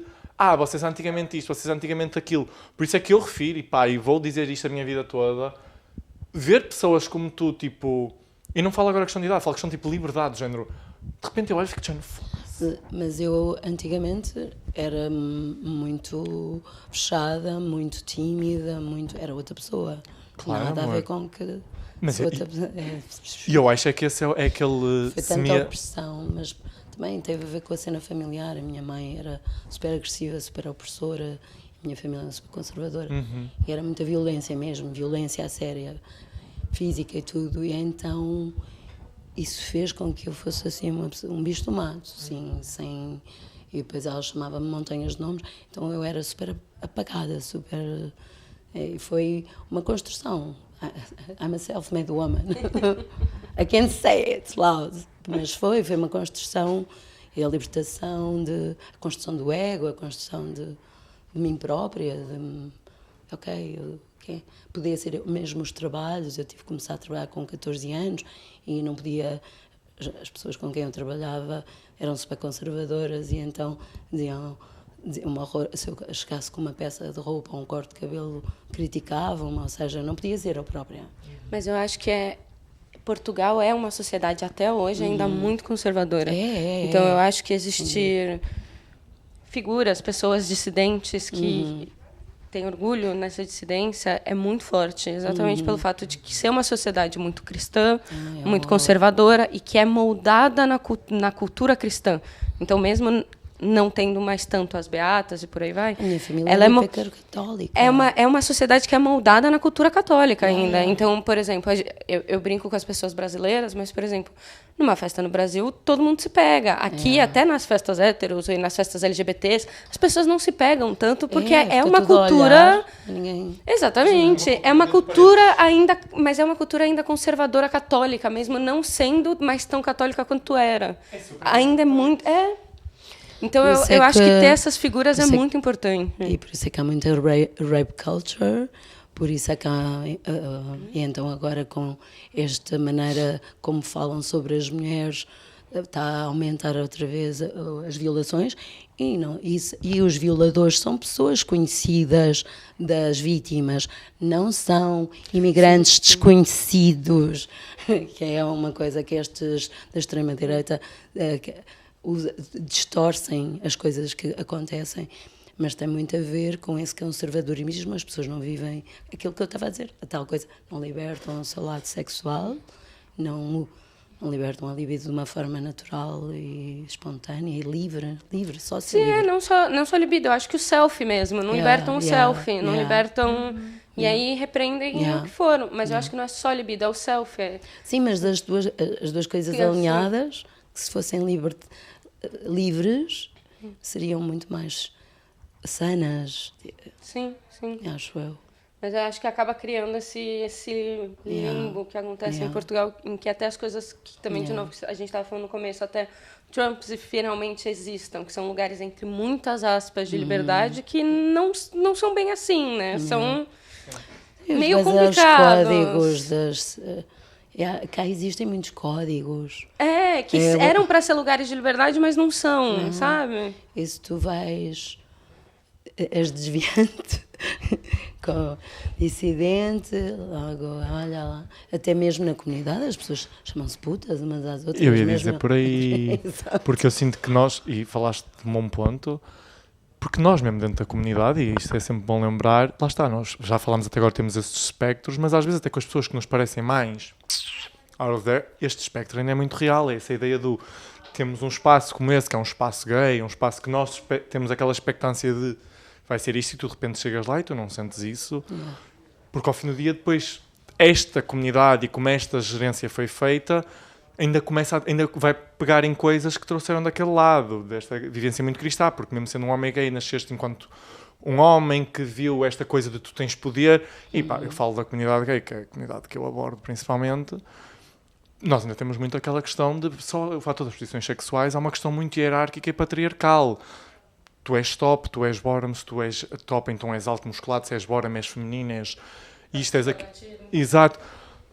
vocês antigamente isto, vocês antigamente aquilo. Por isso é que eu refiro, e vou dizer isto a minha vida toda, ver pessoas como tu, tipo, E não falo agora questão de idade, falo questão tipo liberdade, de género. De repente eu olho e fico dizendo, Mas eu antigamente era muito fechada, muito tímida, era outra pessoa. Claro, Nada a amor. ver com que Mas sou é- outra pessoa. E eu acho é que esse é aquele Foi tanta opressão, mas também teve a ver com a cena familiar. A minha mãe era super agressiva, super opressora, a minha família era super conservadora. E era muita violência mesmo, violência a séria, física e tudo. E então isso fez com que eu fosse assim um bicho do mato, assim, sem... E depois ela chamava-me montanhas de nomes, então eu era super apagada, super... E foi uma construção. I'm a self-made woman. I can't say it loud. Mas foi uma construção e a libertação, a construção do ego, a construção de mim própria, podia ser mesmo os trabalhos. Eu tive que começar a trabalhar com 14 anos e não podia... As pessoas com quem eu trabalhava eram super conservadoras e então diziam se eu chegasse com uma peça de roupa ou um corte de cabelo, criticavam-me, ou seja, não podia ser eu própria. Mas eu acho que Portugal é uma sociedade até hoje ainda muito conservadora. Então eu acho que existir figuras, pessoas dissidentes que têm orgulho nessa dissidência é muito forte, exatamente pelo fato de que ser uma sociedade muito cristã, muito conservadora e que é moldada na cultura cristã. Então mesmo não tendo mais tanto as beatas e por aí vai. A minha família ela é católica. É uma sociedade que é moldada na cultura católica ainda. Então, por exemplo, eu brinco com as pessoas brasileiras, mas, por exemplo, numa festa no Brasil, todo mundo se pega. Aqui, até nas festas héteros e nas festas LGBTs, as pessoas não se pegam tanto porque é uma cultura... Ninguém... Exatamente. É uma cultura ainda... Mas é uma cultura ainda conservadora católica, mesmo não sendo mais tão católica quanto era. Ainda é muito... Então, eu acho que ter essas figuras é muito importante. E por isso é que há muita rape culture, por isso é que há... e então agora com esta maneira como falam sobre as mulheres, está a aumentar outra vez as violações, e os violadores são pessoas conhecidas das vítimas, não são imigrantes desconhecidos, que é uma coisa que estes da extrema-direita... distorcem as coisas que acontecem, mas tem muito a ver com esse conservadorismo. As pessoas não vivem aquilo que eu estava a dizer, a tal coisa, não libertam o seu lado sexual, não libertam a libido de uma forma natural e espontânea e livre, só ser livre. Não só libido, eu acho que o selfie mesmo, não libertam o selfie, não libertam... E aí repreendem o que for, mas eu acho que não é só libido, é o selfie. Sim, mas as duas coisas alinhadas, que se fossem livres, seriam muito mais sanas. Sim. Acho eu. Mas eu acho que acaba criando esse limbo que acontece em Portugal, em que até as coisas que também, de novo, a gente estava falando no começo, até Trumps finalmente existam, que são lugares entre muitas aspas de liberdade que não são bem assim, né? São meio complicados. Os códigos cá existem muitos códigos. Que eram para ser lugares de liberdade, mas não são, sabe? E se tu vais és desviante, com dissidente, logo, olha lá. Até mesmo na comunidade as pessoas chamam-se putas umas às outras. Eu ia dizer por aí, porque eu sinto que nós, e falaste de um bom ponto, porque nós mesmo dentro da comunidade, e isto é sempre bom lembrar, lá está, nós já falámos até agora, temos esses espectros, mas às vezes até com as pessoas que nos parecem mais out of there, este espectro ainda é muito real, é essa ideia do temos um espaço como esse, que é um espaço gay, um espaço que nós temos aquela expectância de vai ser isto e tu de repente chegas lá e tu não sentes isso, porque ao fim do dia depois esta comunidade e como esta gerência foi feita ainda vai pegar em coisas que trouxeram daquele lado, desta vivência muito cristã, porque mesmo sendo um homem gay nasceste enquanto um homem que viu esta coisa de tu tens poder, e pá, eu falo da comunidade gay, que é a comunidade que eu abordo principalmente, nós ainda temos muito aquela questão de só o fator das posições sexuais, há uma questão muito hierárquica e patriarcal. Tu és top, tu és bottom, se tu és top então és alto musculado, se és bottom és feminino, isto és aqui. Exato.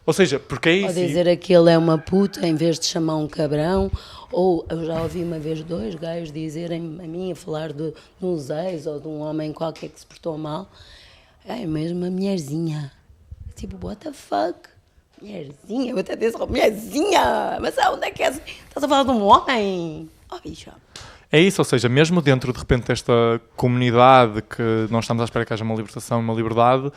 Ou seja, porque é isso. Ou dizer aquele é uma puta em vez de chamar um cabrão, ou eu já ouvi uma vez 2 gajos dizerem a mim, a falar de uns ex ou de um homem qualquer que se portou mal, é mesmo uma mulherzinha. Tipo, what the fuck? Mulherzinha, eu até disse, mulherzinha, mas onde é que é? Estás a falar de um homem? Oh, bicha. É isso, ou seja, mesmo dentro de repente desta comunidade que nós estamos à espera que haja uma libertação e uma liberdade,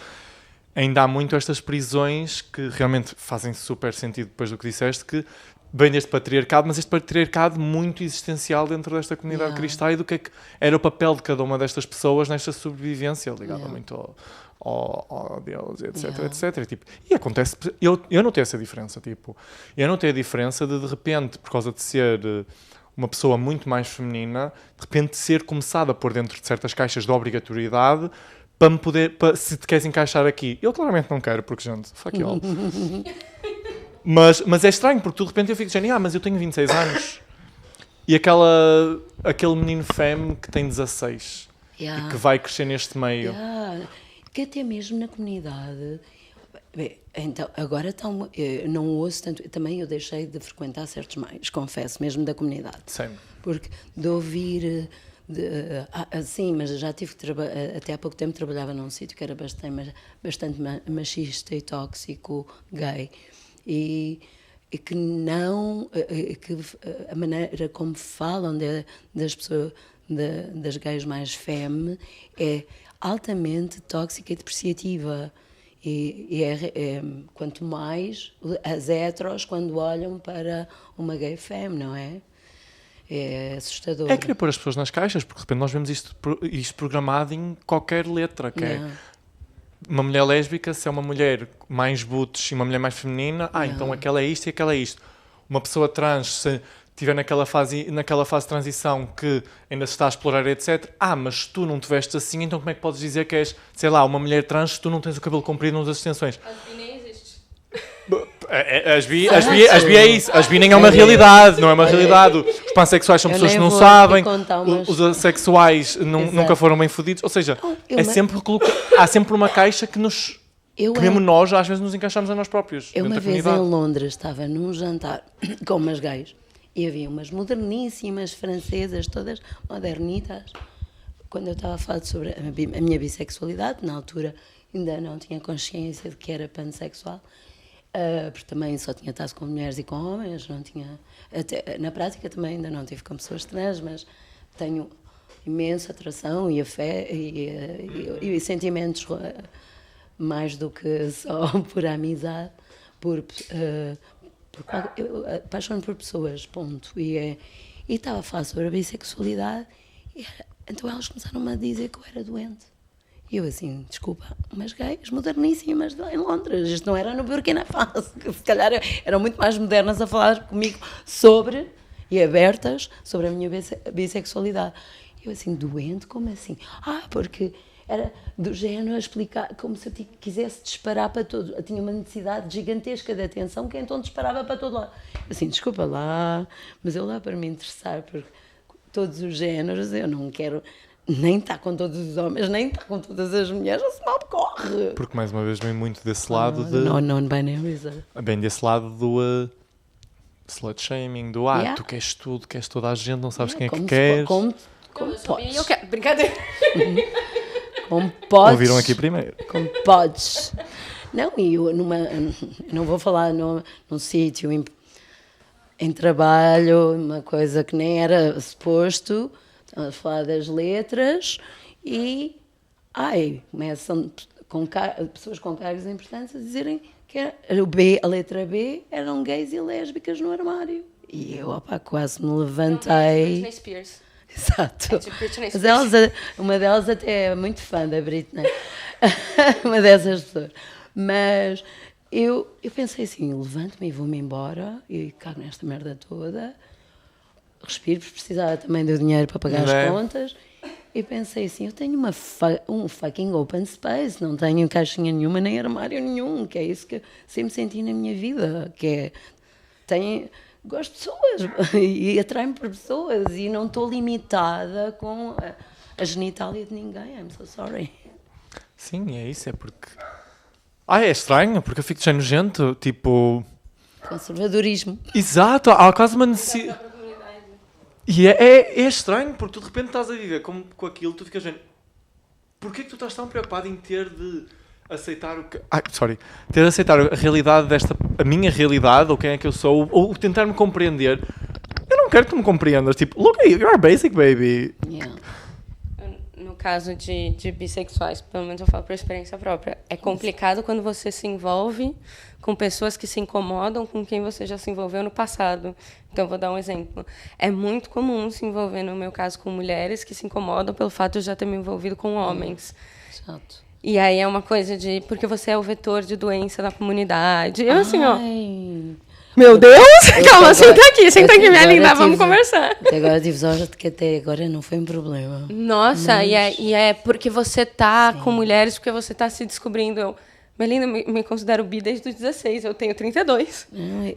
ainda há muito estas prisões que realmente fazem super sentido depois do que disseste, que vem deste patriarcado, mas este patriarcado muito existencial dentro desta comunidade cristã e do que é que era o papel de cada uma destas pessoas nesta sobrevivência, ligada muito ao Deus, etc, etc. E, tipo, e acontece, eu notei essa diferença, tipo, eu notei a diferença de repente, por causa de ser uma pessoa muito mais feminina, de repente ser começada a pôr dentro de certas caixas de obrigatoriedade para me poder, se te queres encaixar aqui. Eu claramente não quero, porque, gente, fuck you all. Mas é estranho, porque tu de repente eu fico dizendo, mas eu tenho 26 anos. E aquele menino femme que tem 16 e que vai crescer neste meio. Que até mesmo na comunidade... Bem, então, agora estão, não ouço tanto... Também eu deixei de frequentar certos meios, confesso, mesmo da comunidade. Sim. Porque de ouvir... sim, mas já tive que até há pouco tempo trabalhava num sítio que era bastante machista e tóxico, gay. E que não... que a maneira como falam das pessoas... das gays mais femme é altamente tóxica e depreciativa. E quanto mais as heteros quando olham para uma gay femme, não é? É assustador. É querer pôr as pessoas nas caixas, porque de repente nós vemos isto programado em qualquer letra, que é uma mulher lésbica, se é uma mulher mais boots e uma mulher mais feminina, então aquela é isto e aquela é isto. Uma pessoa trans, se estiver naquela fase de transição que ainda se está a explorar, etc. Mas tu não te vestes assim, então como é que podes dizer que és, sei lá, uma mulher trans se tu não tens o cabelo comprido nas extensões? As bi nem existe. As bi é isso. As bi nem é uma realidade, não é uma realidade. Os pansexuais são pessoas que não sabem, os assexuais nunca foram bem fodidos. Ou seja, há sempre uma caixa que mesmo nós às vezes nos encaixamos a nós próprios. Eu uma vez em Londres estava num jantar com umas gays. E havia umas moderníssimas francesas, todas modernitas. Quando eu estava a falar sobre a minha bissexualidade, na altura ainda não tinha consciência de que era pansexual, porque também só tinha estado com mulheres e com homens, não tinha... na prática também ainda não tive com pessoas trans, mas tenho imensa atração e afé e sentimentos mais do que só por amizade, eu apaixono por pessoas, ponto. E estava a falar sobre a bissexualidade, então elas começaram-me a dizer que eu era doente. E eu assim, desculpa, umas gays moderníssimas em Londres, isto não era no Burkina Faso, que se calhar eram muito mais modernas a falar comigo sobre, e abertas, sobre a minha bissexualidade. Eu assim, doente? Como assim? Porque... era do género a explicar, como se eu quisesse disparar para todos. Eu tinha uma necessidade gigantesca de atenção, que então disparava para todo lado. Assim, desculpa lá, mas eu lá para me interessar por todos os géneros, eu não quero nem estar com todos os homens, nem estar com todas as mulheres, se mal corre. Porque mais uma vez vem muito desse lado non-binary. Bem desse lado do slut shaming, do tu queres tudo, queres toda a gente, não sabes quem é que queres. Como podes. Eu quero, brincadeira. Como podes. Ouviram aqui primeiro. Como podes. Não, e eu não vou falar num sítio em trabalho, uma coisa que nem era suposto, estamos a falar das letras e começam pessoas com cargos importantes a dizerem que a letra B eram gays e lésbicas no armário. E eu, quase me levantei. Britney Spears. Exato. Mas uma delas até é muito fã da Britney. Uma dessas pessoas. Mas eu pensei assim, levanto-me e vou-me embora e cago nesta merda toda. Respiro, porque precisava também do dinheiro para pagar as contas. E pensei assim, eu tenho um fucking open space, não tenho caixinha nenhuma, nem armário nenhum, que é isso que eu sempre senti na minha vida, que é... gosto de pessoas e atrai-me por pessoas e não estou limitada com a genitália de ninguém. I'm so sorry. Sim, é isso, é porque... é estranho, porque eu fico já nojento, tipo... Conservadorismo. Exato, há quase uma necessidade... E é estranho, porque tu de repente estás a viver com aquilo, tu ficas vendo... Porquê que tu estás tão preocupado em ter de aceitar o que... ter de aceitar a realidade a minha realidade, ou quem é que eu sou, ou tentar me compreender. Eu não quero que tu me compreendas. Tipo, look, you're basic, baby. Yeah. No caso de bissexuais, pelo menos eu falo por experiência própria, é complicado quando você se envolve com pessoas que se incomodam com quem você já se envolveu no passado. Então, vou dar um exemplo. É muito comum se envolver, no meu caso, com mulheres que se incomodam pelo fato de eu já ter me envolvido com homens. Exato. E aí é uma coisa de... Porque você é o vetor de doença da comunidade. Eu, assim, ó... Meu Deus! Calma, senta aqui, minha linda, vamos conversar. Até agora tive sorte que até agora não foi um problema. Nossa, mas... e é porque você tá com mulheres, porque você tá se descobrindo. Eu, Melinda, me considero bi desde os 16, eu tenho 32.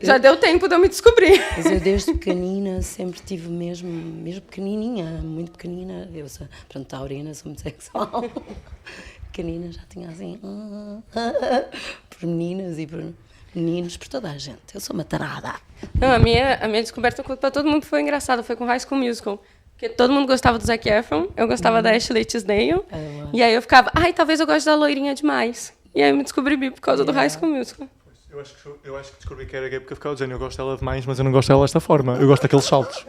Já deu tempo de eu me descobrir. Mas eu desde pequenina sempre tive mesmo pequenininha, muito pequenina. Eu sou, pronto, taurina, sou muito sexual. Pequenina já tinha assim, por meninas e por meninos, por toda a gente. Eu sou uma tarada. Não, a minha descoberta para todo mundo foi engraçada, foi com High School Musical. Porque todo mundo gostava do Zac Efron, eu gostava da Ashley Tisdale. E aí eu ficava, talvez eu goste da loirinha demais. E aí eu me descobri bi por causa do High School Musical. Eu acho que descobri que era gay porque eu ficava dizendo, eu gosto dela demais, mas eu não gosto dela desta forma. Eu gosto daqueles saltos.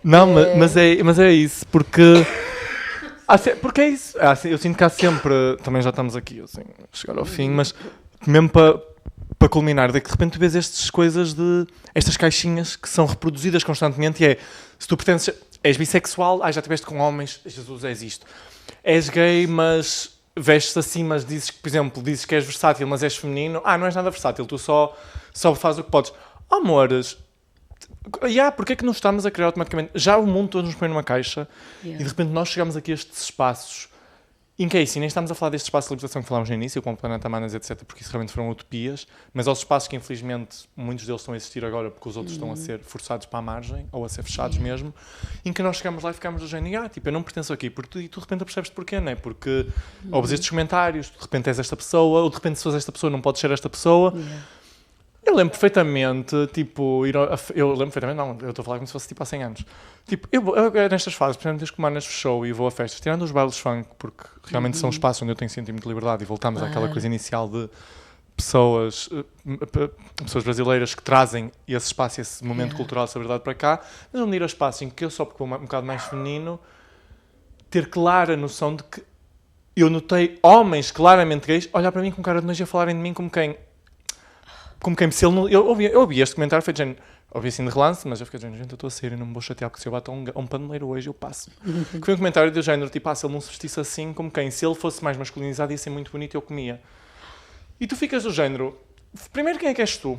Não, mas é isso, porque é isso. Eu sinto que há sempre, também já estamos aqui, assim, a chegar ao fim, mas mesmo para culminar, de repente tu vês estas coisas estas caixinhas que são reproduzidas constantemente e se tu pertences, és bissexual, já estiveste com homens, Jesus, és isto. És gay, mas vestes assim, mas dizes que, por exemplo, dizes que és versátil, mas és feminino. Não és nada versátil, tu só fazes o que podes. Amores, porque é que não estamos a criar automaticamente? Já o mundo todo nos põe numa caixa e de repente nós chegamos aqui a estes espaços em que é isso, e nem estamos a falar deste espaço de libertação que falámos no início, com o Planeta Manas, etc., porque isso realmente foram utopias, mas aos espaços que infelizmente muitos deles estão a existir agora porque os outros estão a ser forçados para a margem, ou a ser fechados mesmo, em que nós chegamos lá e ficamos do género, eu não pertenço aqui, e tu de repente percebes porquê, não é? Porque ouves estes comentários, de repente és esta pessoa, ou de repente se fores esta pessoa não podes ser esta pessoa. Eu lembro perfeitamente, eu estou a falar como se fosse tipo há 100 anos. Tipo, eu nestas fases, por exemplo, desde que o Manas fechou e vou a festas, tirando os bailes funk, porque realmente são espaços onde eu tenho sentido de liberdade e voltamos àquela coisa inicial de pessoas brasileiras que trazem esse espaço, esse momento cultural, essa verdade para cá, mas onde ir a espaços em que eu só porque um bocado mais feminino, ter clara noção de que eu notei homens claramente gays olhar para mim com cara de nojo e a falarem de mim como quem se ele não... Eu ouvi este comentário, foi de género, ouvi assim de relance, mas eu fiquei dizendo, gente, eu estou a sério, não me vou chatear, porque se eu bato a um paneleiro hoje, eu passo. Que foi um comentário do género, tipo, se ele não se vestisse assim, como quem, se ele fosse mais masculinizado, ia ser muito bonito, eu comia. E tu ficas do género, primeiro, quem é que és tu?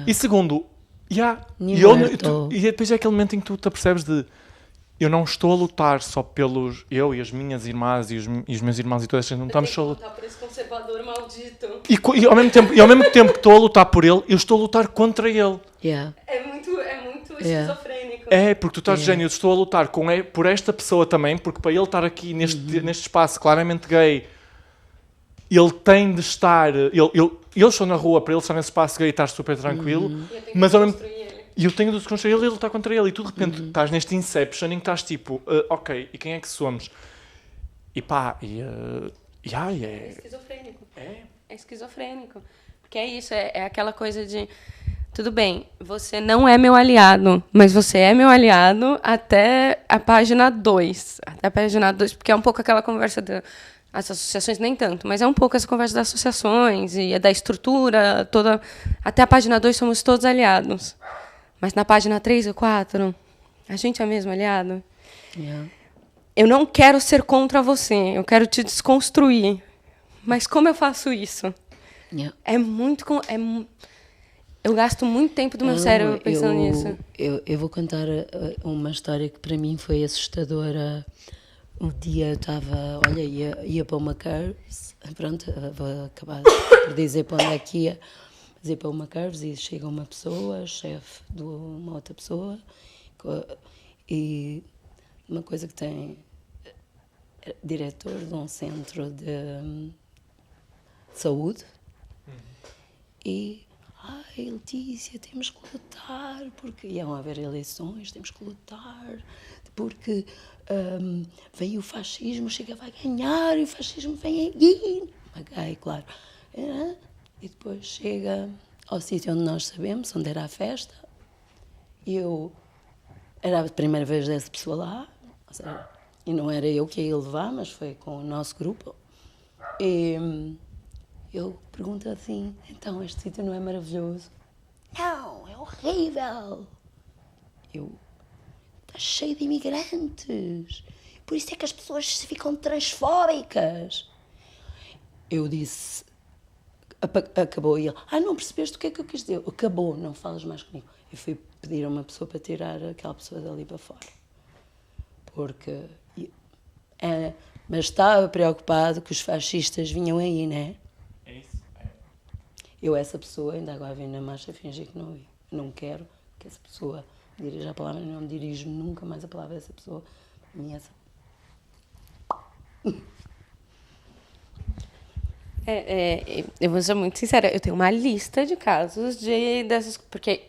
E segundo, e depois é aquele momento em que tu te apercebes de, eu não estou a lutar só pelos... Eu e as minhas irmãs e os meus irmãos e toda esta gente, não estamos só a lutar por esse conservador maldito. E ao mesmo tempo que estou a lutar por ele, eu estou a lutar contra ele. É muito esquizofrénico. Porque tu estás dizendo, eu estou a lutar por esta pessoa também, porque para ele estar aqui neste espaço claramente gay, ele tem de estar... Eu estou na rua, para ele estar nesse espaço gay e estar super tranquilo, mas ao mesmo tempo... E eu tenho de desconstruir ele e lutar contra ele. E tu, de repente, estás neste Inception em que estás tipo, ok, e quem é que somos? E pá, É esquizofrênico. É esquizofrênico. Porque é isso, é aquela coisa de... Tudo bem, você não é meu aliado, mas você é meu aliado até a página 2. Até a página 2, porque é um pouco aquela conversa as associações nem tanto, mas é um pouco essa conversa das associações e da estrutura toda. Até a página 2 somos todos aliados. Mas na página 3 ou 4, a gente é mesmo aliado? Eu não quero ser contra você, eu quero te desconstruir. Mas como eu faço isso? Eu gasto muito tempo do meu cérebro pensando nisso. Eu vou contar uma história que para mim foi assustadora. Um dia eu estava, ia para uma Curves, pronto, vou acabar por dizer para onde é que ia. Dizer para uma Curves e chega uma pessoa, chefe de uma outra pessoa, e uma coisa que tem diretor de um centro de saúde, e Letícia, temos que lutar, porque iam haver eleições, temos que lutar, porque vem o fascismo, chega, vai ganhar, e o fascismo vem aí. paguei, claro. E depois chega ao sítio onde nós sabemos, onde era a festa. Era a primeira vez dessa pessoa lá, ou seja, e não era eu que a ia levar, mas foi com o nosso grupo. E eu pergunto assim, então este sítio não é maravilhoso? Não, é horrível. Está cheio de imigrantes, por isso é que as pessoas ficam transfóbicas. Eu disse, acabou, e ele, não percebeste o que é que eu quis dizer? Acabou, não falas mais comigo. Eu fui pedir a uma pessoa para tirar aquela pessoa dali para fora. Porque... mas estava preocupado que os fascistas vinham aí, não é? É isso? É. Eu, essa pessoa, ainda agora vim na marcha, fingi que não vi. Não quero que essa pessoa dirija a palavra, não me dirijo nunca mais a palavra dessa pessoa. Eu vou ser muito sincera, eu tenho uma lista de casos dessas... Porque,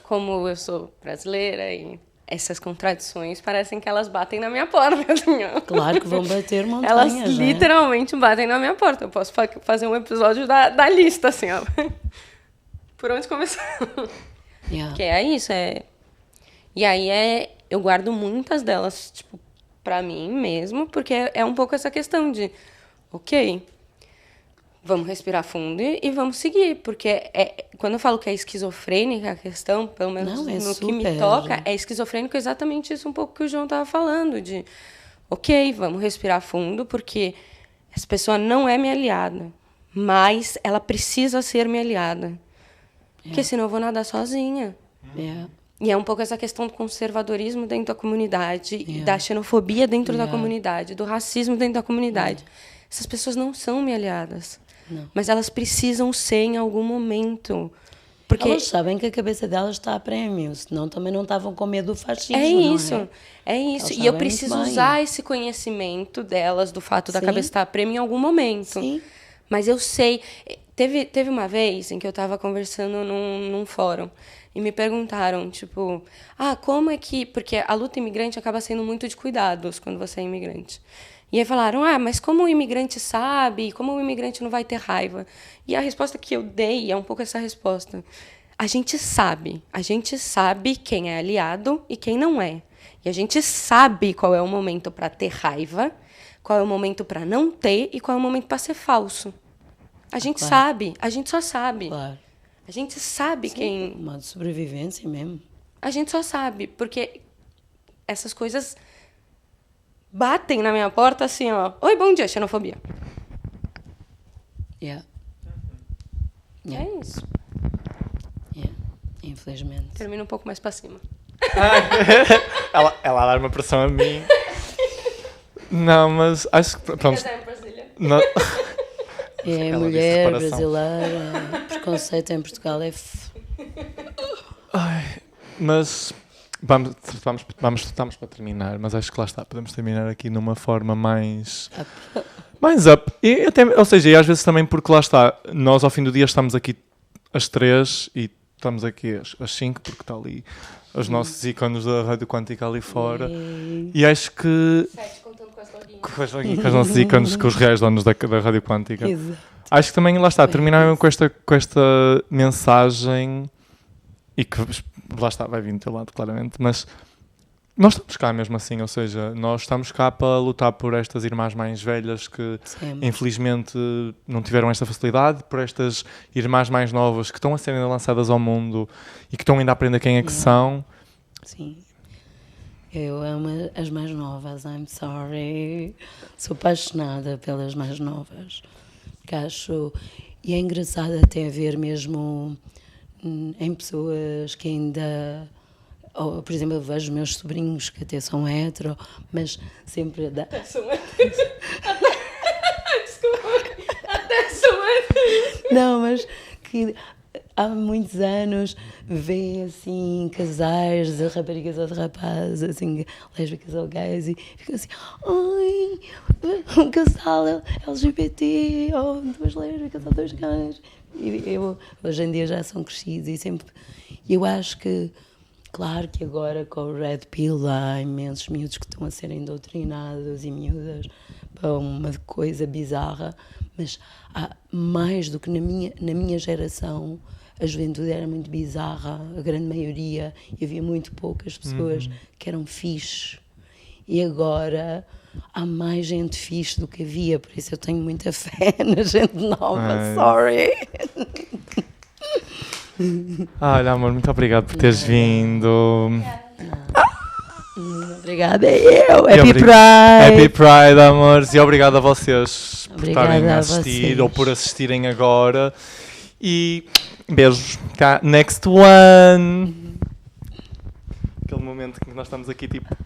como eu sou brasileira e essas contradições parecem que elas batem na minha porta. Assim, ó. Claro que vão bater montanhas, elas literalmente batem na minha porta. Eu posso fazer um episódio da lista, assim, ó. Por onde começar? Yeah. Que é isso, E aí eu guardo muitas delas, tipo, pra mim mesmo, porque é um pouco essa questão de, ok, vamos respirar fundo e vamos seguir, porque quando eu falo que é esquizofrênica a questão, pelo menos no que me toca, é esquizofrênico exatamente isso um pouco que o João estava falando, de, ok, vamos respirar fundo, porque essa pessoa não é minha aliada, mas ela precisa ser minha aliada, porque senão eu vou nadar sozinha. E é um pouco essa questão do conservadorismo dentro da comunidade, da xenofobia dentro da comunidade, do racismo dentro da comunidade. Essas pessoas não são minhas aliadas. Não. Mas elas precisam ser em algum momento. Porque elas sabem que a cabeça delas está a prémio, senão também não estavam com medo do fascismo. É isso. Elas E eu preciso usar esse conhecimento delas, do fato da cabeça estar a prémio em algum momento. Sim. Mas eu sei... Teve uma vez em que eu estava conversando num fórum e me perguntaram, tipo, como é que... Porque a luta imigrante acaba sendo muito de cuidados quando você é imigrante. E aí falaram, mas como o imigrante sabe? Como o imigrante não vai ter raiva? E a resposta que eu dei é um pouco essa resposta. A gente sabe quem é aliado e quem não é. E a gente sabe qual é o momento para ter raiva, qual é o momento para não ter e qual é o momento para ser falso. A gente sabe, a gente só sabe. Claro. A gente sabe quem... Modo de sobrevivência mesmo. A gente só sabe, porque essas coisas batem na minha porta assim, ó. Oi, bom dia, xenofobia. Yeah. É isso. Infelizmente. Termina um pouco mais para cima. Ela dá uma pressão a mim. Não, mas acho que... Pronto. Não. Mulher brasileira, preconceito em Portugal é... Mas estamos para terminar, mas acho que lá está, podemos terminar aqui numa forma mais up. E até, ou seja, e às vezes também porque lá está, nós ao fim do dia estamos aqui às 3 e estamos aqui às 5 porque está ali os nossos ícones da Rádio Quântica ali fora. E acho que... 7 contando com as loguinhas. Com os nossos ícones, com os reais donos da Rádio Quântica. Exato. Acho que também, lá está, terminaram com esta mensagem e que, lá está, vai vir do teu lado, claramente, mas nós estamos cá mesmo assim, ou seja, nós estamos cá para lutar por estas irmãs mais velhas que, infelizmente, não tiveram esta facilidade, por estas irmãs mais novas que estão a serem lançadas ao mundo e que estão ainda a aprender quem é que são. Sim. Eu amo as mais novas, I'm sorry. Sou apaixonada pelas mais novas. Porque acho... E é engraçado até ver mesmo em pessoas que ainda... Ou, por exemplo, eu vejo meus sobrinhos que até são hetero, mas sempre... Até são héteros. Desculpa. Até são héteros. Não, mas que... Há muitos anos vêem assim casais de raparigas ou de rapazes, assim, lésbicas ou gays, e ficam assim, ai, um casal LGBT, ou duas lésbicas ou dois gays. E hoje em dia já são crescidos e sempre. Eu acho que, claro que agora com o Red Pill há imensos miúdos que estão a serem doutrinados e miúdas para uma coisa bizarra, mas há mais do que na minha geração, a juventude era muito bizarra, a grande maioria, e havia muito poucas pessoas que eram fixe. E agora há mais gente fixe do que havia, por isso eu tenho muita fé na gente nova, sorry. Olha, amor, muito obrigado por teres vindo. Obrigada, eu. Happy Pride! Happy Pride, amores. E obrigado a vocês por Obrigada estarem a a assistir vocês. ou por assistirem agora. E beijos. Cá, next one. Aquele momento em que nós estamos aqui tipo...